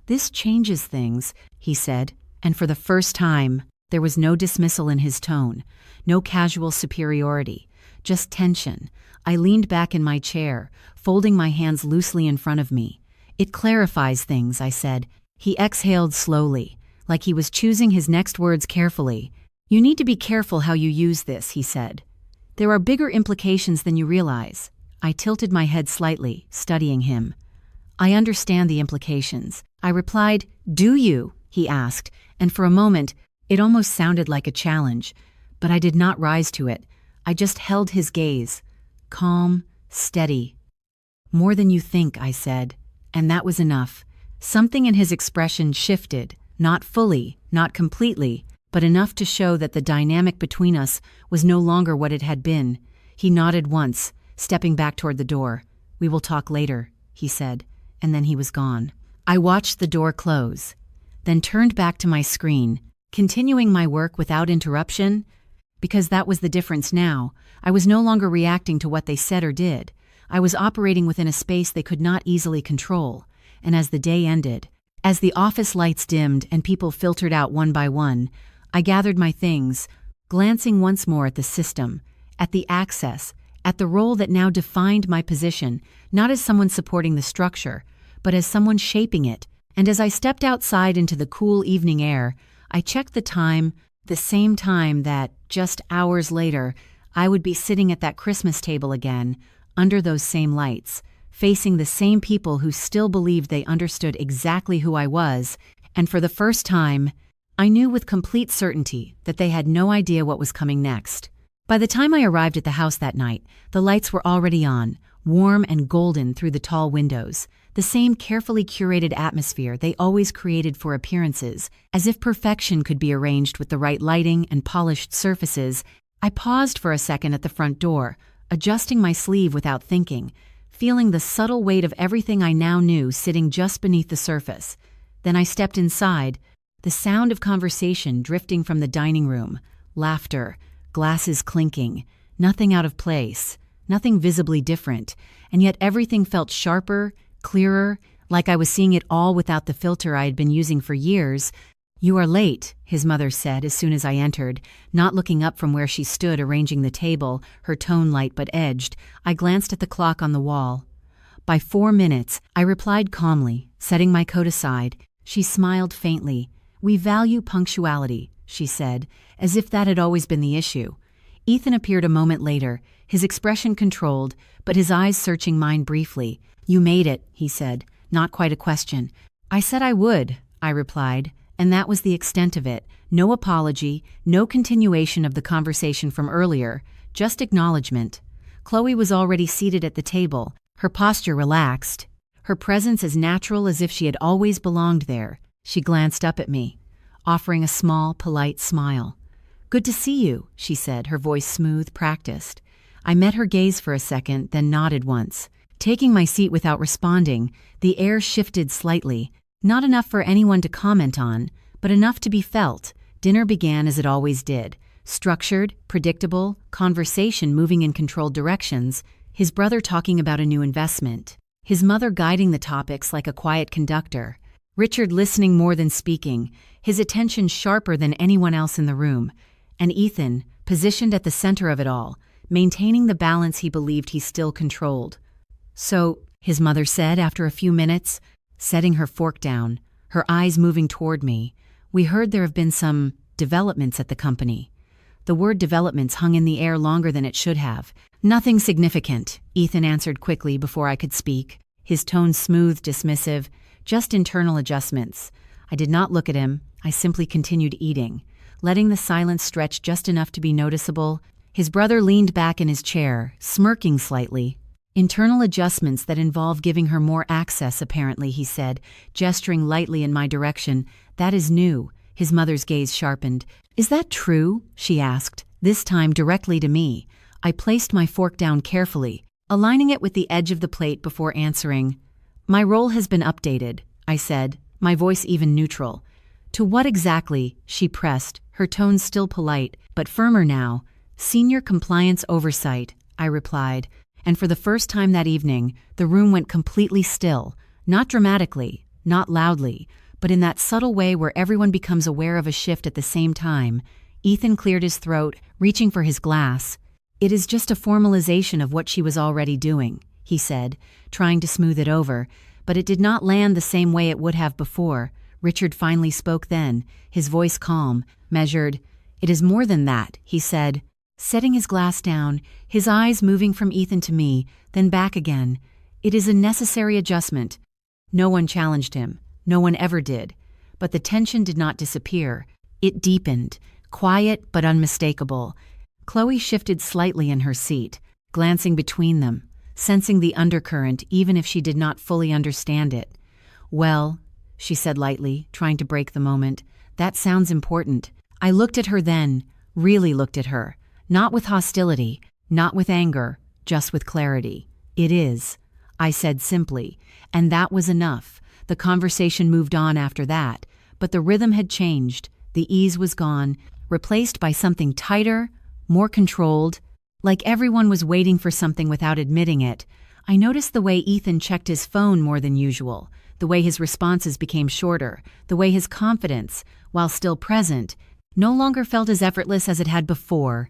"This changes things," he said, and for the first time, there was no dismissal in his tone, no casual superiority, just tension. I leaned back in my chair, folding my hands loosely in front of me. "It clarifies things," I said. He exhaled slowly, like he was choosing his next words carefully. "You need to be careful how you use this," he said. "There are bigger implications than you realize." I tilted my head slightly, studying him. "I understand the implications," I replied. "Do you?" he asked, and for a moment, it almost sounded like a challenge, but I did not rise to it. I just held his gaze, calm, steady. "More than you think," I said, and that was enough. Something in his expression shifted, not fully, not completely, but enough to show that the dynamic between us was no longer what it had been. He nodded once, stepping back toward the door. "We will talk later," he said, and then he was gone. I watched the door close, then turned back to my screen, continuing my work without interruption, because that was the difference now. I was no longer reacting to what they said or did. I was operating within a space they could not easily control, and as the day ended, as the office lights dimmed and people filtered out one by one, I gathered my things, glancing once more at the system, at the access, at the role that now defined my position, not as someone supporting the structure, but as someone shaping it. And as I stepped outside into the cool evening air, I checked the time, the same time that, just hours later, I would be sitting at that Christmas table again, under those same lights, facing the same people who still believed they understood exactly who I was, and for the first time, I knew with complete certainty that they had no idea what was coming next. By the time I arrived at the house that night, the lights were already on, warm and golden through the tall windows, the same carefully curated atmosphere they always created for appearances, as if perfection could be arranged with the right lighting and polished surfaces. I paused for a second at the front door, adjusting my sleeve without thinking, feeling the subtle weight of everything I now knew sitting just beneath the surface. Then I stepped inside, the sound of conversation drifting from the dining room, laughter, glasses clinking, nothing out of place, nothing visibly different, and yet everything felt sharper, clearer, like I was seeing it all without the filter I had been using for years. "You are late," his mother said as soon as I entered, not looking up from where she stood arranging the table, her tone light but edged. I glanced at the clock on the wall. "By 4 minutes," I replied calmly, setting my coat aside. She smiled faintly. "We value punctuality," she said, as if that had always been the issue. Ethan appeared a moment later, his expression controlled, but his eyes searching mine briefly. "You made it," he said, not quite a question. "I said I would," I replied, and that was the extent of it. No apology, no continuation of the conversation from earlier, just acknowledgement. Chloe was already seated at the table, her posture relaxed, her presence as natural as if she had always belonged there. She glanced up at me, offering a small, polite smile. "Good to see you," she said, her voice smooth, practiced. I met her gaze for a second, then nodded once. Taking my seat without responding, the air shifted slightly, not enough for anyone to comment on, but enough to be felt. Dinner began as it always did, structured, predictable, conversation moving in controlled directions, his brother talking about a new investment, his mother guiding the topics like a quiet conductor, Richard listening more than speaking, his attention sharper than anyone else in the room, and Ethan, positioned at the center of it all, maintaining the balance he believed he still controlled. "So," his mother said after a few minutes, setting her fork down, her eyes moving toward me, "we heard there have been some developments at the company." The word developments hung in the air longer than it should have. "Nothing significant," Ethan answered quickly before I could speak, his tone smooth, dismissive, just internal adjustments. I did not look at him, I simply continued eating, letting the silence stretch just enough to be noticeable. His brother leaned back in his chair, smirking slightly. Internal adjustments that involve giving her more access, apparently, he said, gesturing lightly in my direction. That is new. His mother's gaze sharpened. Is that true? She asked, this time directly to me. I placed my fork down carefully, aligning it with the edge of the plate before answering. My role has been updated, I said, my voice even neutral. To what exactly? She pressed, her tone still polite, but firmer now. Senior compliance oversight, I replied. And for the first time that evening, the room went completely still, not dramatically, not loudly, but in that subtle way where everyone becomes aware of a shift at the same time. Ethan cleared his throat, reaching for his glass. It is just a formalization of what she was already doing, he said, trying to smooth it over, but it did not land the same way it would have before. Richard finally spoke then, his voice calm, measured. It is more than that, he said, setting his glass down, his eyes moving from Ethan to me, then back again. It is a necessary adjustment. No one challenged him. No one ever did. But the tension did not disappear. It deepened, quiet but unmistakable. Chloe shifted slightly in her seat, glancing between them, sensing the undercurrent even if she did not fully understand it. Well, she said lightly, trying to break the moment, that sounds important. I looked at her then, really looked at her. Not with hostility, not with anger, just with clarity. It is, I said simply, and that was enough. The conversation moved on after that, but the rhythm had changed. The ease was gone, replaced by something tighter, more controlled, like everyone was waiting for something without admitting it. I noticed the way Ethan checked his phone more than usual, the way his responses became shorter, the way his confidence, while still present, no longer felt as effortless as it had before.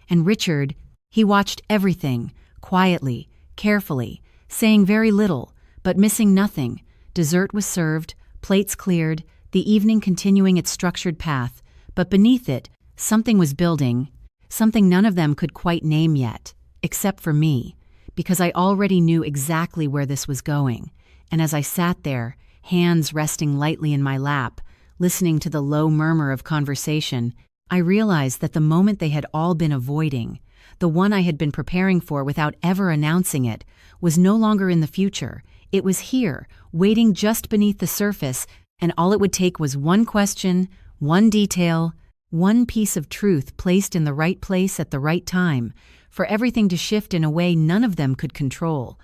And Richard, he watched everything, quietly, carefully, saying very little, but missing nothing. Dessert was served, plates cleared, the evening continuing its structured path, but beneath it, something was building, something none of them could quite name yet, except for me, because I already knew exactly where this was going. And as I sat there, hands resting lightly in my lap, listening to the low murmur of conversation, I realized that the moment they had all been avoiding, the one I had been preparing for without ever announcing it, was no longer in the future. It was here, waiting just beneath the surface, and all it would take was one question, one detail, one piece of truth placed in the right place at the right time, for everything to shift in a way none of them could control.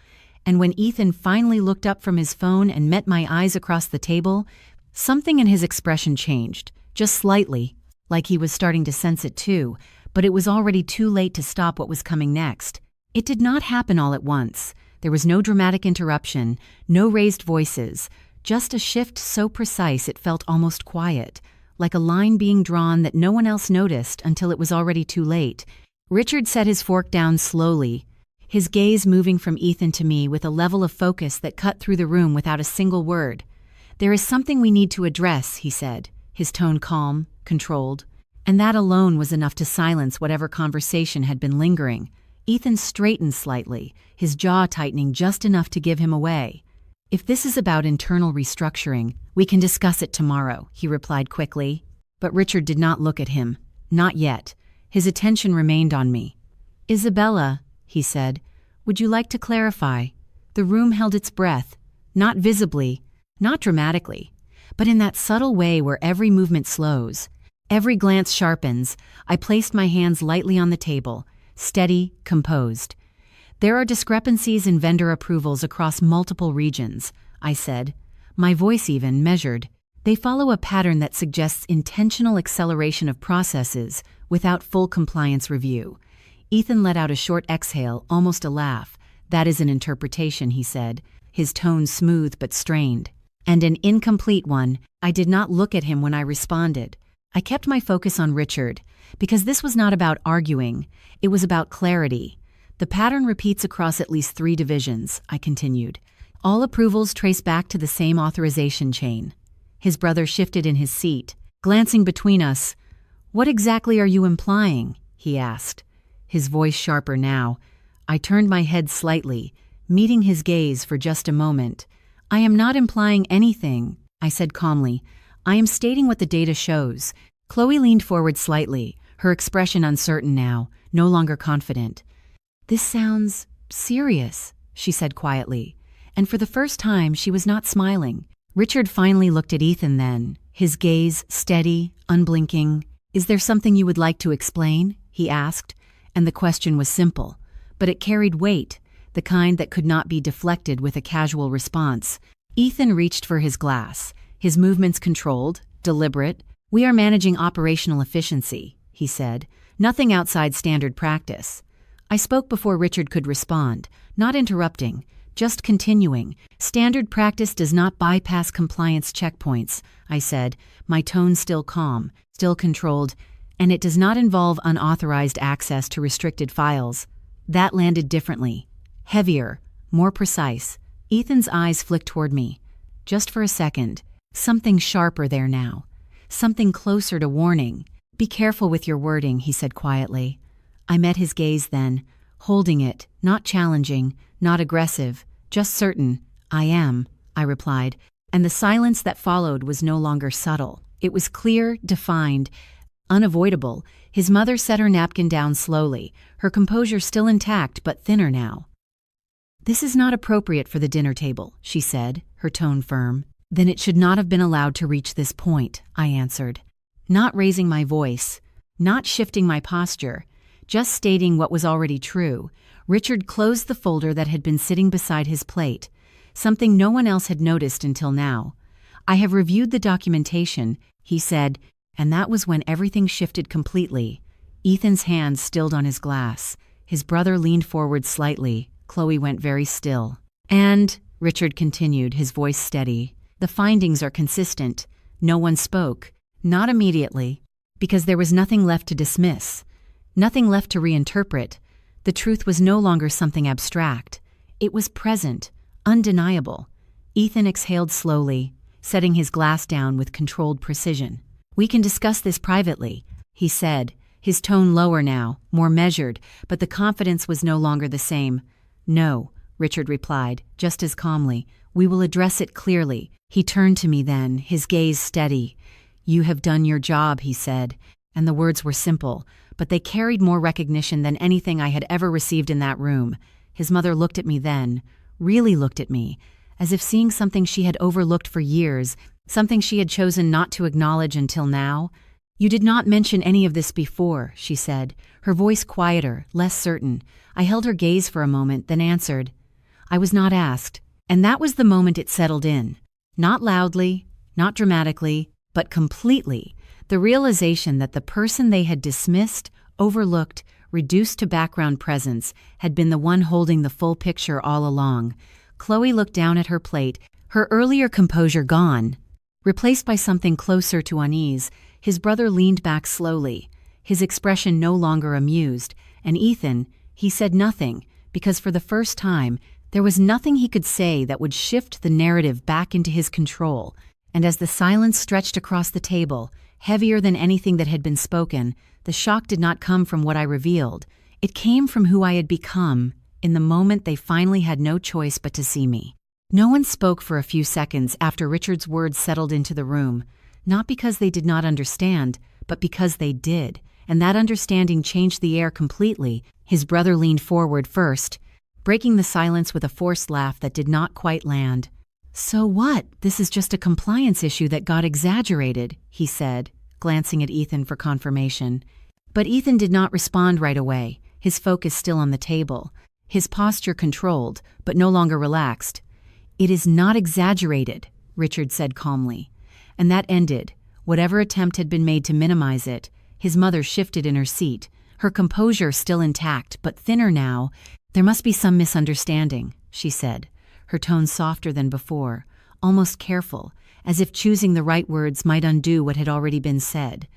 And when Ethan finally looked up from his phone and met my eyes across the table, something in his expression changed, just slightly, like he was starting to sense it too, but it was already too late to stop what was coming next. It did not happen all at once. There was no dramatic interruption, no raised voices, just a shift so precise it felt almost quiet, like a line being drawn that no one else noticed until it was already too late. Richard set his fork down slowly, his gaze moving from Ethan to me with a level of focus that cut through the room without a single word. There is something we need to address, he said, his tone calm, controlled, and that alone was enough to silence whatever conversation had been lingering. Ethan straightened slightly, his jaw tightening just enough to give him away. If this is about internal restructuring, we can discuss it tomorrow, he replied quickly. But Richard did not look at him. Not yet. His attention remained on me. Isabella, he said, would you like to clarify? The room held its breath, not visibly, not dramatically, but in that subtle way where every movement slows, every glance sharpens. I placed my hands lightly on the table, steady, composed. There are discrepancies in vendor approvals across multiple regions, I said, my voice even measured. They follow a pattern that suggests intentional acceleration of processes without full compliance review. Ethan let out a short exhale, almost a laugh. That is an interpretation, he said, his tone smooth but strained. And an incomplete one. I did not look at him when I responded. I kept my focus on Richard, because this was not about arguing, it was about clarity. The pattern repeats across at least 3 divisions, I continued. All approvals trace back to the same authorization chain. His brother shifted in his seat, glancing between us. What exactly are you implying? He asked, his voice sharper now. I turned my head slightly, meeting his gaze for just a moment. I am not implying anything, I said calmly. I am stating what the data shows. Chloe leaned forward slightly, her expression uncertain now, no longer confident. "This sounds serious," she said quietly, and for the first time she was not smiling. Richard finally looked at Ethan then, his gaze steady, unblinking. "Is there something you would like to explain?" he asked, and the question was simple, but it carried weight, the kind that could not be deflected with a casual response. Ethan reached for his glass, his movements controlled, deliberate. "We are managing operational efficiency," he said, "nothing outside standard practice." I spoke before Richard could respond, not interrupting, just continuing. "Standard practice does not bypass compliance checkpoints," I said, my tone still calm, still controlled, "and it does not involve unauthorized access to restricted files." That landed differently, heavier, more precise. Ethan's eyes flicked toward me. Just for a second, something sharper there now, something closer to warning. "Be careful with your wording," he said quietly. I met his gaze then, holding it, not challenging, not aggressive, just certain. "I am," I replied, and the silence that followed was no longer subtle. It was clear, defined, unavoidable. His mother set her napkin down slowly, her composure still intact but thinner now. "This is not appropriate for the dinner table," she said, her tone firm. "Then it should not have been allowed to reach this point," I answered, not raising my voice, not shifting my posture, just stating what was already true. Richard closed the folder that had been sitting beside his plate, something no one else had noticed until now. "I have reviewed the documentation," he said, and that was when everything shifted completely. Ethan's hand stilled on his glass. His brother leaned forward slightly. Chloe went very still. "And," Richard continued, his voice steady, "the findings are consistent." No one spoke, not immediately, because there was nothing left to dismiss, nothing left to reinterpret. The truth was no longer something abstract. It was present, undeniable. Ethan exhaled slowly, setting his glass down with controlled precision. "We can discuss this privately," he said, his tone lower now, more measured, but the confidence was no longer the same. "No," Richard replied, just as calmly. "We will address it clearly." He turned to me then, his gaze steady. "You have done your job," he said, and the words were simple, but they carried more recognition than anything I had ever received in that room. His mother looked at me then, really looked at me, as if seeing something she had overlooked for years, something she had chosen not to acknowledge until now. "You did not mention any of this before," she said, her voice quieter, less certain. I held her gaze for a moment, then answered, "I was not asked." And that was the moment it settled in. Not loudly, not dramatically, but completely. The realization that the person they had dismissed, overlooked, reduced to background presence, had been the one holding the full picture all along. Chloe looked down at her plate, her earlier composure gone, replaced by something closer to unease. His brother leaned back slowly, his expression no longer amused, and Ethan, he said nothing, because for the first time, there was nothing he could say that would shift the narrative back into his control. And as the silence stretched across the table, heavier than anything that had been spoken, the shock did not come from what I revealed. It came from who I had become in the moment they finally had no choice but to see me. No one spoke for a few seconds after Richard's words settled into the room, not because they did not understand, but because they did, and that understanding changed the air completely. His brother leaned forward first, breaking the silence with a forced laugh that did not quite land. "So what? This is just a compliance issue that got exaggerated," he said, glancing at Ethan for confirmation. But Ethan did not respond right away, his focus still on the table, his posture controlled, but no longer relaxed. "It is not exaggerated," Richard said calmly. And that ended. Whatever attempt had been made to minimize it, his mother shifted in her seat, her composure still intact, but thinner now. "There must be some misunderstanding," she said, her tone softer than before, almost careful, as if choosing the right words might undo what had already been said.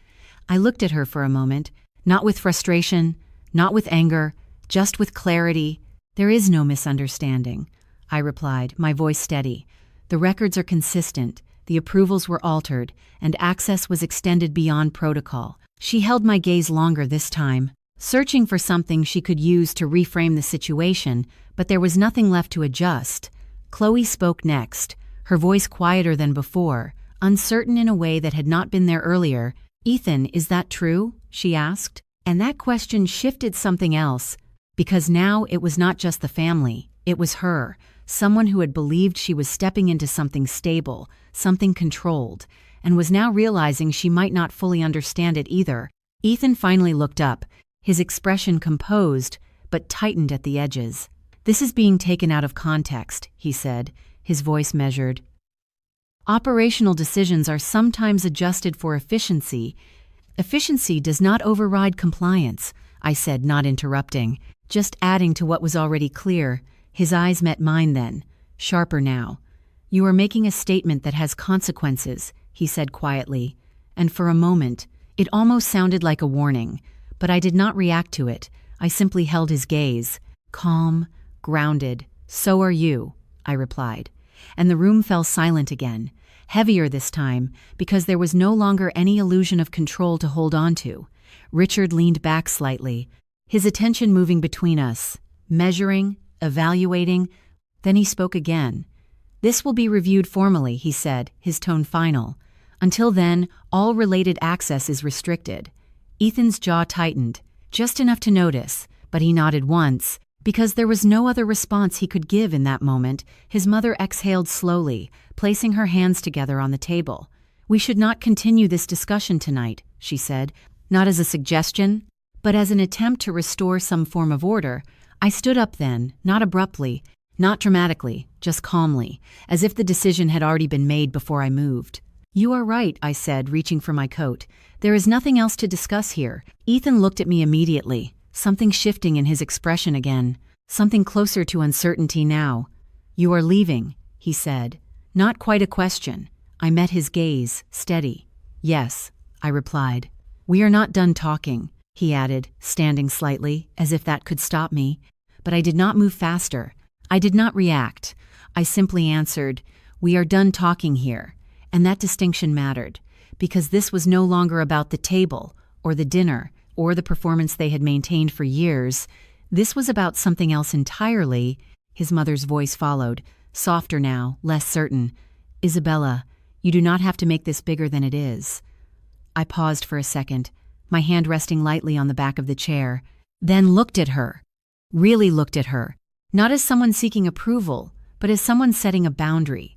I looked at her for a moment, not with frustration, not with anger, just with clarity. "There is no misunderstanding," I replied, my voice steady. "The records are consistent, the approvals were altered, and access was extended beyond protocol." She held my gaze longer this time, searching for something she could use to reframe the situation, but there was nothing left to adjust. Chloe spoke next, her voice quieter than before, uncertain in a way that had not been there earlier. "Ethan, is that true?" she asked. And that question shifted something else, because now it was not just the family, it was her, someone who had believed she was stepping into something stable, something controlled, and was now realizing she might not fully understand it either. Ethan finally looked up, his expression composed, but tightened at the edges. "This is being taken out of context," he said, his voice measured. "Operational decisions are sometimes adjusted for efficiency. Efficiency does not override compliance," I said, not interrupting, just adding to what was already clear. His eyes met mine then, sharper now. "You are making a statement that has consequences," he said quietly, and for a moment, it almost sounded like a warning, but I did not react to it. I simply held his gaze, calm, grounded. "So are you," I replied, and the room fell silent again, heavier this time, because there was no longer any illusion of control to hold on to. Richard leaned back slightly, his attention moving between us, measuring, evaluating. Then he spoke again. "This will be reviewed formally," he said, his tone final. "Until then, all related access is restricted." Ethan's jaw tightened, just enough to notice, but he nodded once. Because there was no other response he could give in that moment, his mother exhaled slowly, placing her hands together on the table. "We should not continue this discussion tonight," she said, not as a suggestion, but as an attempt to restore some form of order. I stood up then, not abruptly, not dramatically, just calmly, as if the decision had already been made before I moved. "You are right," I said, reaching for my coat. "There is nothing else to discuss here." Ethan looked at me immediately, something shifting in his expression again, something closer to uncertainty now. "You are leaving," he said. Not quite a question. I met his gaze, steady. "Yes," I replied. "We are not done talking," he added, standing slightly, as if that could stop me. But I did not move faster. I did not react. I simply answered, "We are done talking here." And that distinction mattered, because this was no longer about the table, or the dinner, or the performance they had maintained for years. This was about something else entirely. His mother's voice followed, softer now, less certain. "Isabella, you do not have to make this bigger than it is." I paused for a second, my hand resting lightly on the back of the chair, then looked at her. Really looked at her, not as someone seeking approval, but as someone setting a boundary.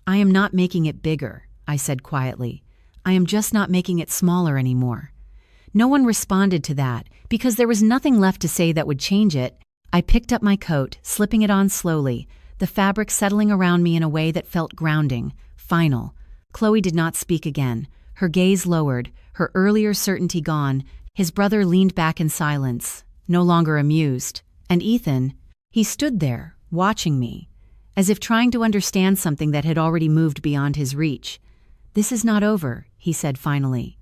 "I am not making it bigger," I said quietly. "I am just not making it smaller anymore." No one responded to that, because there was nothing left to say that would change it. I picked up my coat, slipping it on slowly, the fabric settling around me in a way that felt grounding, final. Chloe did not speak again, her gaze lowered, her earlier certainty gone. His brother leaned back in silence, no longer amused. And Ethan, he stood there, watching me, as if trying to understand something that had already moved beyond his reach. "This is not over," he said finally.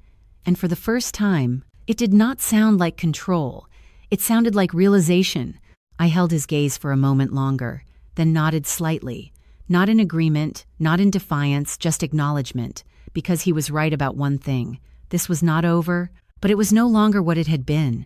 And for the first time, it did not sound like control. It sounded like realization. I held his gaze for a moment longer, then nodded slightly. Not in agreement, not in defiance, just acknowledgement, because he was right about one thing. This was not over, but it was no longer what it had been.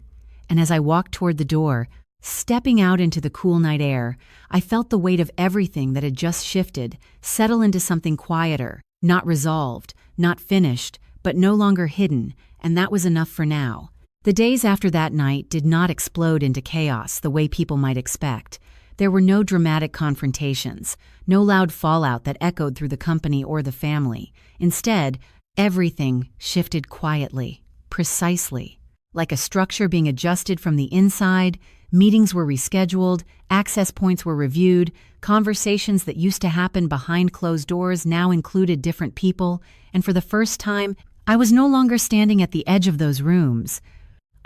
And as I walked toward the door, stepping out into the cool night air, I felt the weight of everything that had just shifted settle into something quieter, not resolved, not finished, but no longer hidden, and that was enough for now. The days after that night did not explode into chaos the way people might expect. There were no dramatic confrontations, no loud fallout that echoed through the company or the family. Instead, everything shifted quietly, precisely. Like a structure being adjusted from the inside, meetings were rescheduled, access points were reviewed, conversations that used to happen behind closed doors now included different people, and for the first time, I was no longer standing at the edge of those rooms.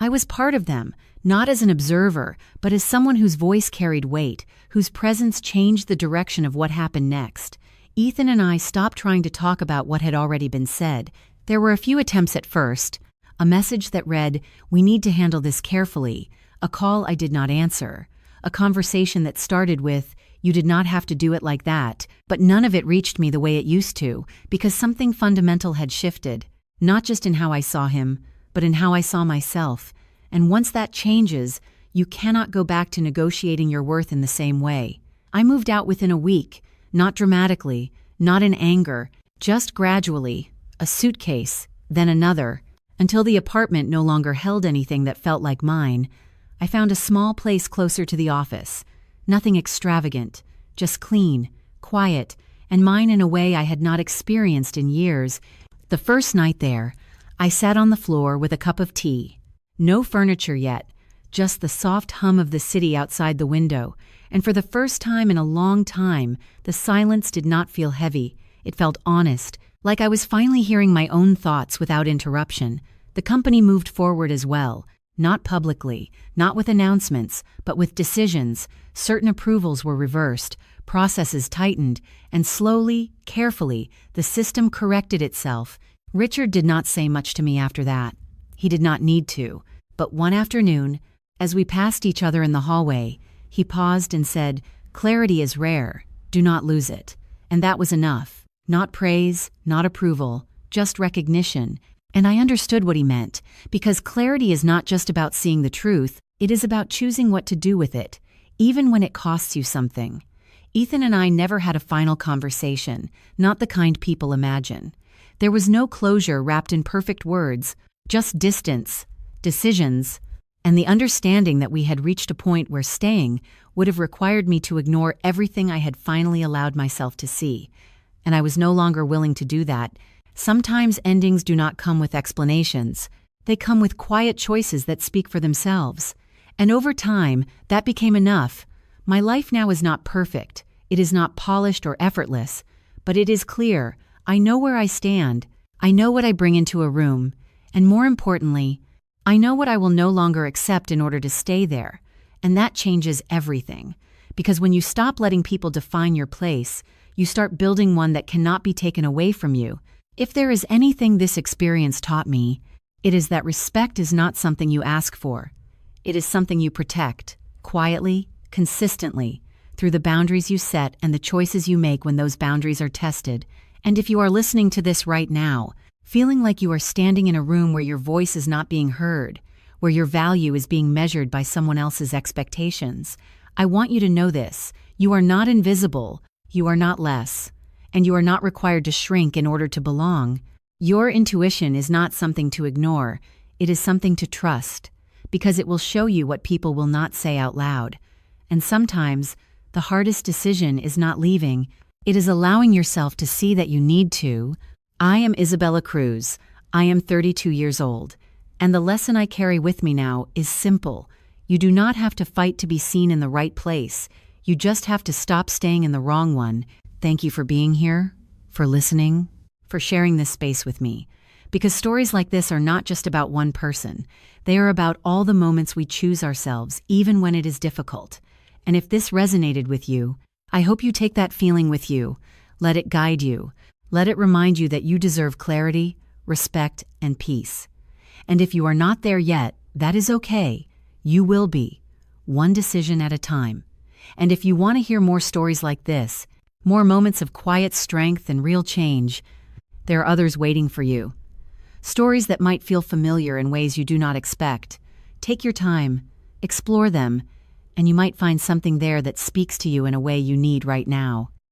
I was part of them, not as an observer, but as someone whose voice carried weight, whose presence changed the direction of what happened next. Ethan and I stopped trying to talk about what had already been said. There were a few attempts at first. A message that read, "We need to handle this carefully." A call I did not answer. A conversation that started with, "You did not have to do it like that," but none of it reached me the way it used to, because something fundamental had shifted, not just in how I saw him, but in how I saw myself. And once that changes, you cannot go back to negotiating your worth in the same way. I moved out within a week, not dramatically, not in anger, just gradually, a suitcase, then another, Until the apartment no longer held anything that felt like mine, I found a small place closer to the office. Nothing extravagant, just clean, quiet, and mine in a way I had not experienced in years. The first night there, I sat on the floor with a cup of tea. No furniture yet, just the soft hum of the city outside the window, and for the first time in a long time, the silence did not feel heavy. It felt honest, like I was finally hearing my own thoughts without interruption. The company moved forward as well, not publicly, not with announcements, but with decisions. Certain approvals were reversed, processes tightened, and slowly, carefully, the system corrected itself. Richard did not say much to me after that. He did not need to. But one afternoon, as we passed each other in the hallway, he paused and said, "Clarity is rare. Do not lose it." And that was enough. Not praise, not approval, just recognition. And I understood what he meant, because clarity is not just about seeing the truth, it is about choosing what to do with it, even when it costs you something. Ethan and I never had a final conversation, not the kind people imagine. There was no closure wrapped in perfect words, just distance, decisions, and the understanding that we had reached a point where staying would have required me to ignore everything I had finally allowed myself to see. And I was no longer willing to do that. Sometimes endings do not come with explanations. They come with quiet choices that speak for themselves. And over time, that became enough. My life now is not perfect. It is not polished or effortless. But it is clear. I know where I stand. I know what I bring into a room. And more importantly, I know what I will no longer accept in order to stay there. And that changes everything. Because when you stop letting people define your place, you start building one that cannot be taken away from you. If there is anything this experience taught me, it is that respect is not something you ask for. It is something you protect, quietly, consistently, through the boundaries you set and the choices you make when those boundaries are tested. And if you are listening to this right now, feeling like you are standing in a room where your voice is not being heard, where your value is being measured by someone else's expectations, I want you to know this. You are not invisible. You are not less. And you are not required to shrink in order to belong. Your intuition is not something to ignore. It is something to trust, because it will show you what people will not say out loud. And sometimes, the hardest decision is not leaving. It is allowing yourself to see that you need to. I am Isabella Cruz. I am 32 years old. And the lesson I carry with me now is simple. You do not have to fight to be seen in the right place. You just have to stop staying in the wrong one. Thank you for being here, for listening, for sharing this space with me. Because stories like this are not just about one person. They are about all the moments we choose ourselves, even when it is difficult. And if this resonated with you, I hope you take that feeling with you. Let it guide you. Let it remind you that you deserve clarity, respect, and peace. And if you are not there yet, that is okay. You will be, one decision at a time. And if you want to hear more stories like this, more moments of quiet strength and real change, there are others waiting for you. Stories that might feel familiar in ways you do not expect. Take your time, explore them, and you might find something there that speaks to you in a way you need right now.